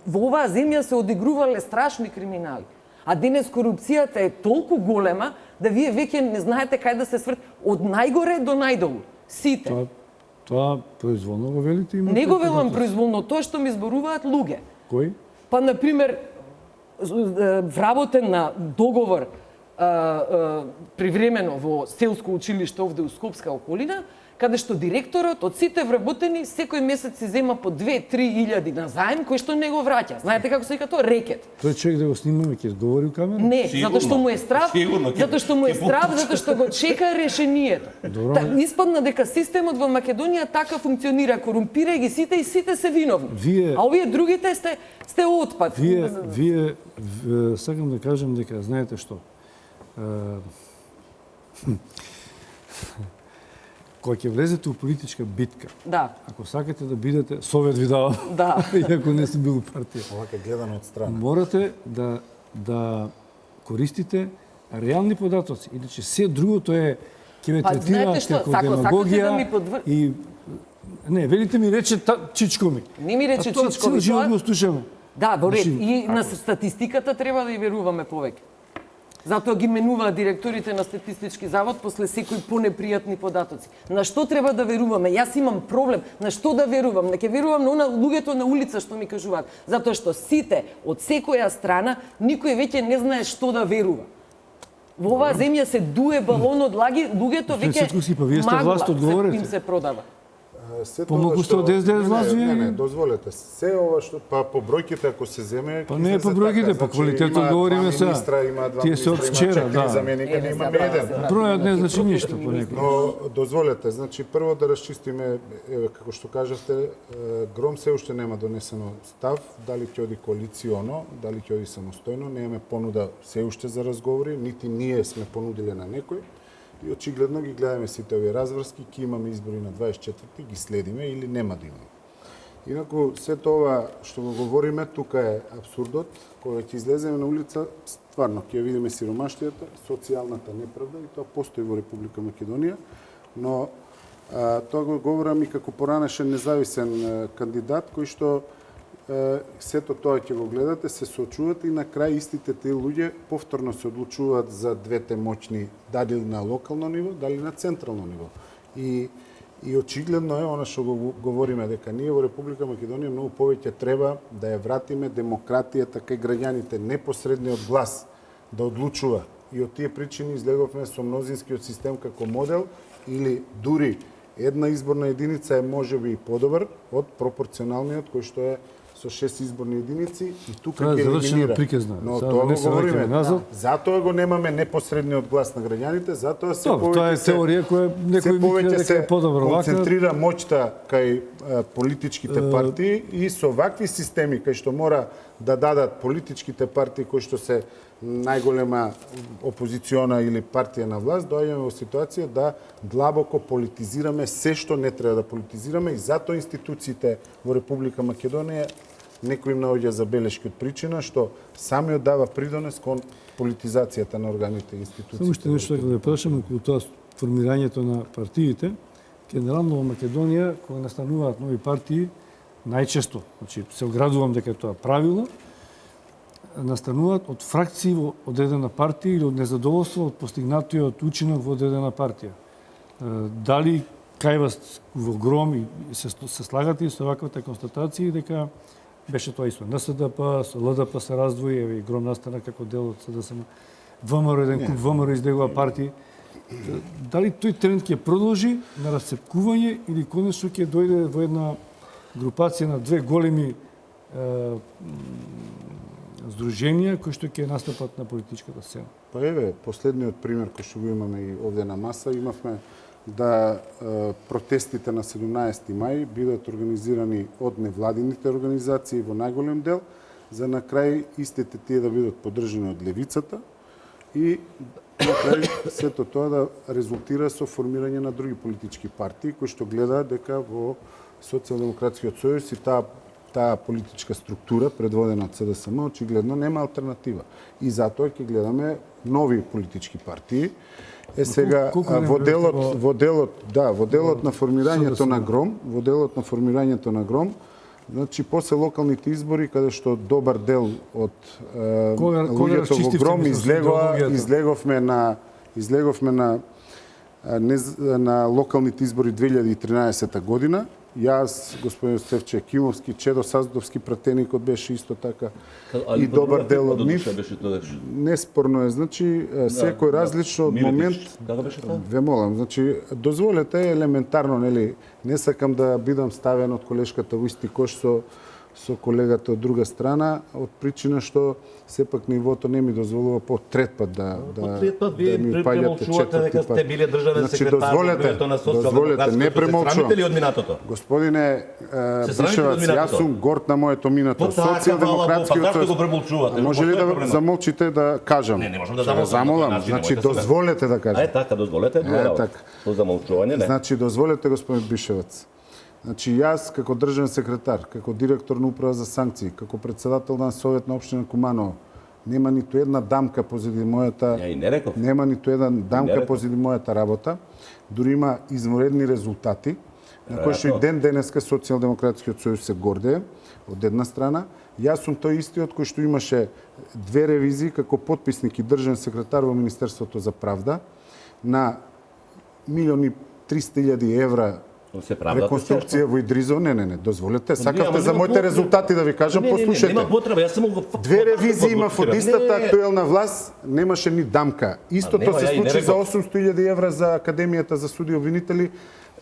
во оваа земја се одигрувале страшни криминали. А денес корупцијата е толку голема да вие веќе не знаете кај да се сврт од најгоре до најдолу. Сите. Тоа произволно го велите? Не го велам произволно, тоа што ми зборуваат луѓе. Кој? Па, например, вработен на договор привремено во селско училиште овде у Скопска околина, каде што директорот од сите вработени секој месец си зема по 2-3 илјади на заем кој што не го враќа. Знаете како се вика тоа? Рекет. Тој човек да го снимаме ќе говори у камера? Не, Сигурно. затоа што му е страв, Сигурно ќе- затоа што му е ќе страв, затоа што го чека решението. Добро. Испадна дека системот во Македонија така функционира, корумпира ги сите и сите се виновни. Вие- А овие другите сте отпад. Вие сакам да кажам дека знаете што. Кога ќе влезете у политичка битка, Да, ако сакате да бидете, совет ви давам, да. иако не сте бил у партија, Овака гледано од страна. морате да користите реални податоци. Иначе се другото е ќе ме Па, третира знаете што, како сакате демагогија да ми подвр- и не, велите ми рече чичко ми. Не ми рече А тоа чичко ми, цел живот тоа- го слушаме. Да, во ред. Значи, И на статистиката треба да ја веруваме повеќе. Затоа ги менуваат директорите на статистички завод после секои понепријатни податоци. На што треба да веруваме? Јас имам проблем. На што да верувам? Не ќе верувам на луѓето на улица што ми кажуваат. Затоа што сите, од секоја страна, никој веќе не знае што да верува. Во оваа земја се дуе балон од луѓето Господин веќе Цветковски, па вие сте власт, одговорете. им се продава. Се Помогу тоа сте од СДС власт, не, вие? не, дозволете. Се ова што па по бројките ако се земе, Па ќе не е излезе по бројките, така. по Значи, квалитетот има говориме два сега. министра, има два Тие се од министра, има вчера, четири да. заменика, не имаме забрава еден. се. Бројот не значи ништо по некој. Но дозволете, значи прво да расчистиме, еве како што кажавте, Гром се уште нема донесено став, дали ќе оди коалиционо, дали ќе оди самостојно, немаме понуда се уште за разговори, нити ние сме понудиле на некој. И очигледно ги гледаме сите овие разврски, ќе имаме избори на 24-ти, ги следиме или нема да имаме. Инаку, се тоа што го говориме, тука е абсурдот, кога ќе излеземе на улица, стварно ќе видиме сиромаштијата, социјалната неправда и тоа постои во Република Македонија, но тоа го говорам и како поранешен независен кандидат, кој што сето тоа ќе го гледате, се соочувате и на крај истите тие луѓе повторно се одлучуваат за двете моќни, дали на локално ниво, дали на централно ниво. И очигледно е она што го говориме дека ние во Република Македонија многу повеќе треба да ја вратиме демократијата кај граѓаните, непосредниот глас да одлучува. И од тие причини излеговме со мнозинскиот систем како модел или дури една изборна единица е можеби и подобар од пропорционалниот кој што е со 6 изборни единици и тука Тоа е ќе завршено елиминира. приказна. Но Сега тоа да не го се говориме. враќаме назад. Затоа го немаме непосредниот глас на граѓаните, затоа се Добро, тоа е теорија која некој вика дека е подобро вака. концентрира моќта кај политичките партии и со вакви системи кај што мора да дадат политичките партии кои што се најголема опозициона или партија на власт, доаѓаме во ситуација да длабоко политизираме се што не треба да политизираме и затоа институциите во Република Македонија некој им наоѓа забелешки од причина што самиот дава придонес кон политизацијата на органите и институциите. Само уште нешто да прашам околу тоа формирањето на партиите. Генерално во Македонија, кога настануваат нови партии, најчесто, значи се оградувам дека е тоа правило, настануваат од фракции во одредена партија или од незадоволство од постигнатиот учинок во одредена партија. Дали кај вас во Гром и се слагате и со ваквата констатација дека беше тоа и со НСДП, со ЛДП се раздвои, еве и Гром настана како дел од СДСМ. ВМРО, еден куп ВМРО излегува партии. Дали тој тренд ќе продолжи на расцепкување или конечно ќе дојде во една групација на две големи здруженија кои што ќе настапат на политичката сцена? Па еве, последниот пример кој што го имаме и овде на маса, имавме да протестите на 17 мај бидат организирани од невладините организации во најголем дел, за на крај истите тие да бидат поддржани од левицата и на крај сето тоа да резултира со формирање на други политички партии кои што гледаат дека во Социјалдемократскиот сојуз и таа политичка структура предводена од СДСМ очигледно нема алтернатива. И затоа ќе гледаме нови политички партии. Е сега во делот на формирањето на Гром, значи после локалните избори каде што добар дел од луѓето во Гром излеговме на локалните избори 2013 година Јас, господин Стефче Киловски, Чедо Саздовски, пратеникот беше исто така. Ali И добар дел од doduše нив. беше тогаш. Неспорно е, значи, секој различно од момент... Како беше тоа? Ве молам, значи, дозволете елементарно, нели, не сакам да бидам ставен од колешката во исти кош со колегата од друга страна, од причина што сепак нивото не ми дозволува по трет пат да трет пат вие ми паѓате премолчувате дека четврти пат. сте биле државен Значи, секретар во дозволете, бюрото на дозволете, не Социјалдемократското. Се премолчувам. срамите ли од минатото? Господине срамите од Бишевац, минатото? јас сум горд на моето минато. Па така, Социјалдемократскиот зашто го сојуз. премолчувате? Може ли Кој е да проблемот? замолчите да кажам? Не можам да Ќе ве замолчам, замолам. значи, Значи, немојте се дозволете да кажам. Така, дозволете, така. Со замолчување, не. Значи, дозволете, господин Бишевац. Значи, јас, како државен секретар, како директор на Управа за санкции, како председател на Совет на Општина Куманово, нема ниту една дамка позади мојата... Ја и не реков. Нема ниту една дамка реков. позади мојата работа. Дури има изморедни резултати, на кои што и ден денеска Социјалдемократскиот сојуз се гордее, од една страна. Јас сум тој истиот кој што имаше 2 ревизии како потписник и државен секретар во Министерството за правда на 1.300.000 евра Се правдата. реконструкција во Идризо. Не, дозволете. Сакавте ама за нема моите потреба. резултати да ви кажам, послушајте. Нема потреба, јас само го... 2 ревизии има во истата Не, актуелна власт, немаше ни дамка. Истото нема, се ја и не случи за реков. 800.000 евра за Академијата за суди и обвинители.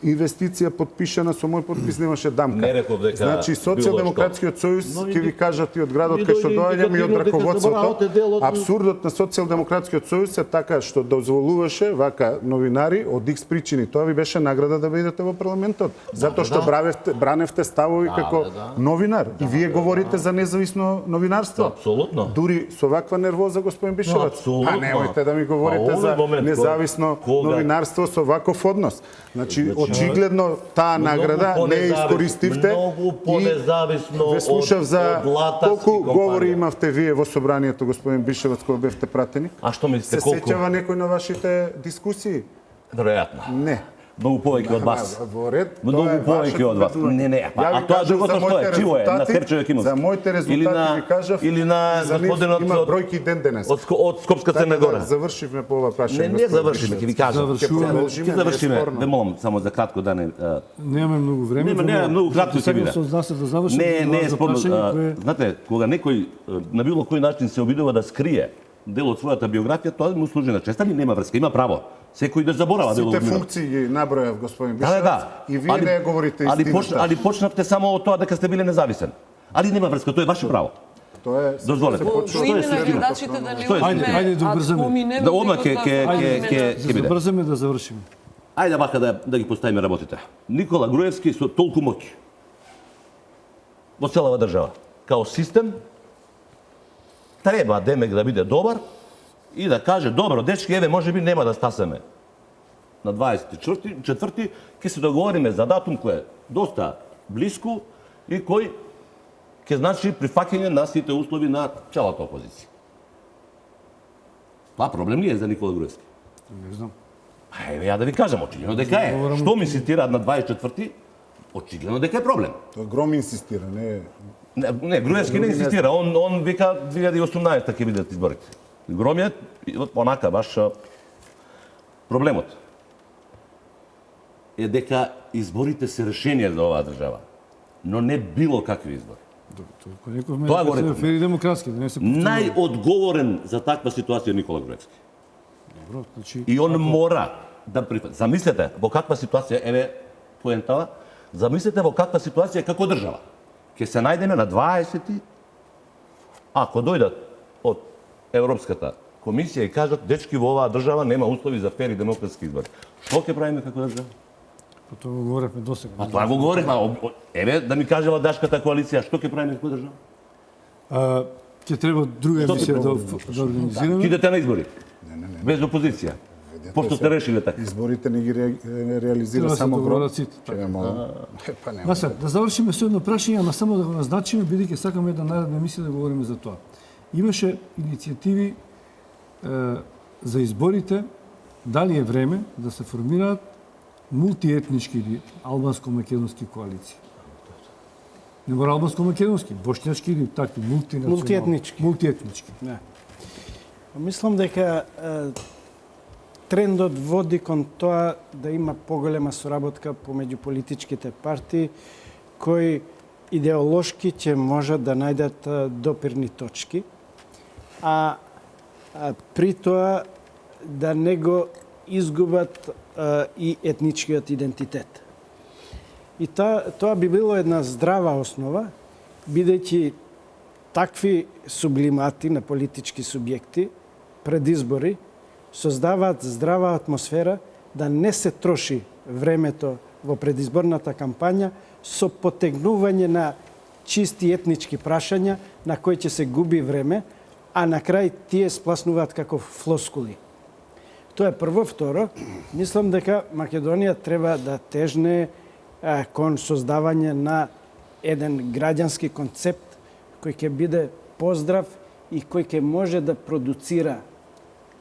Инвестиција подпишана со мој подпис, немаше дамка. Не реков дека Значи, Социјалдемократскиот сојуз, ќе ви кажат и од градот Ви кај што дојде доаѓам и од индикативно дека раководството. заборавате дел од- Абсурдот на Социјалдемократскиот сојуз е така што дозволуваше вака новинари од X причини. Тоа ви беше награда да бидете во парламентот, затоа што браневте ставови како новинар и вие говорите за независно новинарство. Апсолутно. Дури со ваква нервоза, господин Бишевац. Апсолутно. Немојте да ми говорите Па, за овој момент, независно кога- новинарство со ваков однос. Значи, очигледно таа награда не ја искористивте Многу понезависно ве слушав за од латарски колку говори компанија. имавте вие во собранието, господин Бишевац, кога бевте пратеник. А што мислите Се колку? сеќава некој на вашите дискусии? Веројатно. Не. Многу повеќе од вас. Во ред, Многу тоа е повеќе вашето од вас. убедување. Не, па, Ја ви а тоа кажав другото за што е? моите Чиво е? На резултати, Степчеве Кимовски. За моите резултати ви кажав. или на за нив господинот има од- бројки ден денес. Од Скопска Црна Гора. Завршивме по ова прашање. Не господин завршиме, ќе ви кажам. Завршуваме. Ќе завршиме. Ве молам само за кратко да не Немаме многу време. Нема многу кратко ќе биде. Со нас да завршим. Не е спорно. Кое... Знаете, кога некој на било кој начин се обидува да скрие дел од својата биографија, тоа му служи на честа, нема врска, има право. Секој да заборава дел од Сите минато. функции ги набројав, господин Да, Бишевац, да. и вие не ја говорите истината. али почнавте само од тоа дека сте биле независен. Али нема врска, тоа е ваше право. Тоа е... Дозволете. Во Што е име на суштина? гледачите да не Што е одиме Ајде да ad убрзаме. hominem, Да, одма туку ќе тоа ќе во ќе име ќе на- ќе биде. Забрзаме да завршиме. Ајде вака да ги поставиме работите. Никола Груевски со толку моќ во целава држава. Као систем треба демек да биде добар и да каже добро дечки, еве можеби нема да стасеме. На 24 ќе се договориме за датум кој е доста блиску и кој ќе значи прифаќање на сите услови на целата опозиција. Тоа проблем не е за Никола Груевски. Не знам. Еве ја да ви кажам, очигледно дека е. Што ми цитираат на 24-ти, очигледно дека е проблем. Тоа Гром инсистира, не е... Не, Груевски не инсистира, он вика 2018 ќе бидат изборите. Гром е онака баш проблемот е дека изборите се решение за оваа држава, но не било какви избори. Тоа го реков. Фери демократски, да не се повторува. Најодговорен за таква ситуација е Никола Груевски. Добро, значи И он мора да прифати. Замислете во каква ситуација, еве поентава, замислете во каква ситуација е како држава. Ќе се најдеме на 20-ти, ако дојдат од Европската комисија и кажат, дечки, во оваа држава нема услови за фери демократски избори. Што ќе правиме како држава? Па тоа го говоревме досега. А тоа го говорихме. Еве да ми кажела Дашката коалиција, што ќе правиме како држава? Ќе треба друга емисија да организираме. Идете на избори. Без опозиција. Пошто сте решиле така. Изборите не ги реализира Треба да се само Гром. договорат сите. Ќе ве молам. Па нема. Сега, да завршиме со едно прашање, ама само да го назначиме, бидејќи сакаме една наредна емисија да говориме за тоа. Имаше иницијативи за изборите, дали е време да се формираат мултиетнички или албанско-македонски коалиции. Не мора албанско-македонски, бошњачки или такви мултинационални. Мултиетнички. Мултиетнички. Не. Мислам дека трендот води кон тоа да има поголема соработка помеѓу политичките партии кои идеолошки ќе можат да најдат допирни точки, а при тоа да не го изгубат и етничкиот идентитет. И тоа би било една здрава основа, бидејќи такви сублимати на политички субјекти пред избори создаваат здрава атмосфера да не се троши времето во предизборната кампања со потегнување на чисти етнички прашања на кои ќе се губи време, а на крај тие спласнуваат како флоскули. Тоа е прво. Второ, мислам дека Македонија треба да тежне кон создавање на еден граѓански концепт кој ќе биде поздрав и кој ќе може да продуцира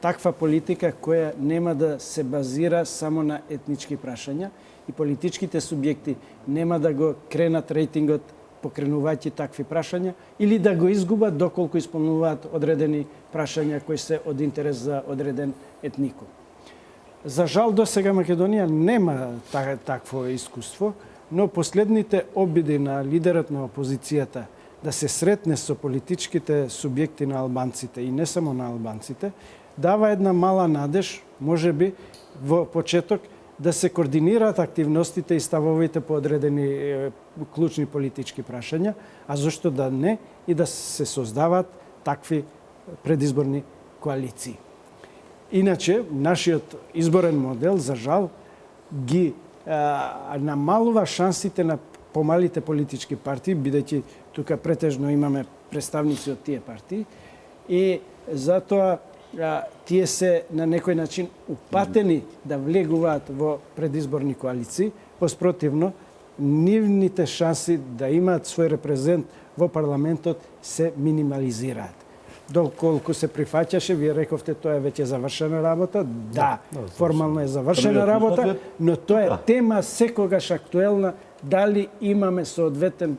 таква политика која нема да се базира само на етнички прашања и политичките субјекти нема да го кренат рейтингот покренувајќи такви прашања или да го изгубат доколку исполнуваат одредени прашања кои се од интерес за одреден етникум. За жал, до сега Македонија нема такво искуство, но последните обиди на лидерот на опозицијата да се сретне со политичките субјекти на албанците и не само на албанците, дава една мала надеж, можеби во почеток, да се координираат активностите и ставовите по одредени клучни политички прашања, а зошто да не и да се создаваат такви предизборни коалиции. Иначе, нашиот изборен модел, за жал, ги намалува шансите на помалите политички партии, бидејќи тука претежно имаме представници од тие партии, и затоа тие се на некој начин упатени да влегуваат во предизборни коалиции, поспротивно, нивните шанси да имаат свој репрезент во парламентот се минимализираат. Доколку се прифаќаше, вие рековте тоа е веќе завршена работа. Да, формално е завршена работа, но тоа е тема секогаш актуелна, дали имаме соодветен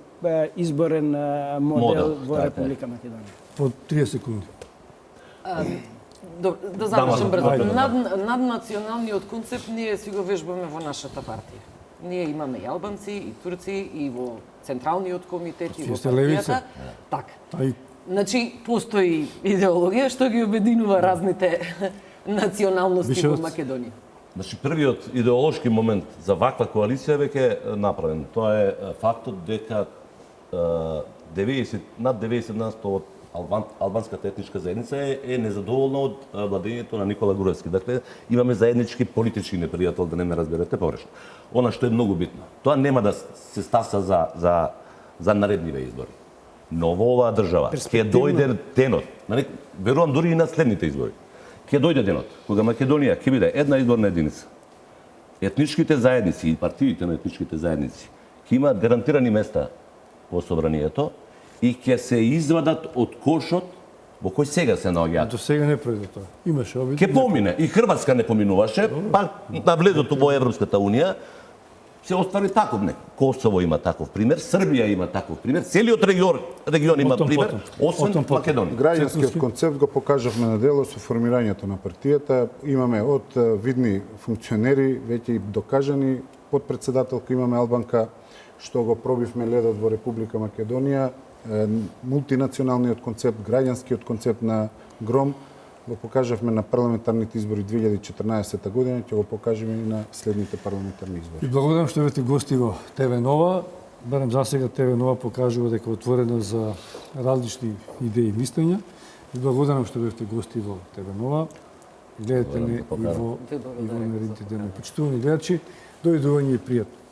изборен модел во Република Македонија. По 30 секунди. Да завршим брзо. Наднационалниот концепт ние си го вежбаме во нашата партија. Ние имаме и албанци, и турци, и во Централниот комитет, и во партијата. Така. Значи, постои идеологија што ги обединува разните националности во Македонија. Значи, првиот идеолошки момент за ваква коалиција веќе е направен. Тоа е фактот дека над 90% од албанската етничка заедница е незадоволна од владењето на Никола Груевски. Dakle, имаме заеднички политички непријател, да не ме разберете погрешно. Она што е многу битно. Тоа нема да се стаса за наредниве избори. Но во оваа држава ќе дојде денот, верувам дури и на следните избори, ќе дојде денот кога Македонија ќе биде една изборна единица. Етничките заедници и партиите на етничките заедници ќе имаат гарантирани места во собранието и ќе се извадат од кошот во кој сега се наоѓаат. До сега не пројде тоа. Имаше обид. Ќе помине. И Хрватска не поминуваше, па на влезото во Европската унија се оствари таков не. Косово има таков пример, Србија има таков пример, целиот регион има пример, освен Македонија. Граѓанскиот концепт го покажавме на дело со формирањето на партијата. Имаме од видни функционери, веќе и докажани, подпредседателка имаме албанка, што го пробивме ледот во Република Македонија, мултинационалниот концепт, граѓанскиот концепт на ГРОМ, го покажавме на парламентарните избори 2014 година, ќе го покажеме и на следните парламентарни избори. И благодарам што бевте гости во ТВ Нова. Барем за сега ТВ Нова покажува дека е отворена за различни идеи и мислења. И благодарам што бевте гости во ТВ Нова. Гледате не и во наредните дена. Почитувани гледачи, дојдување и пријатно.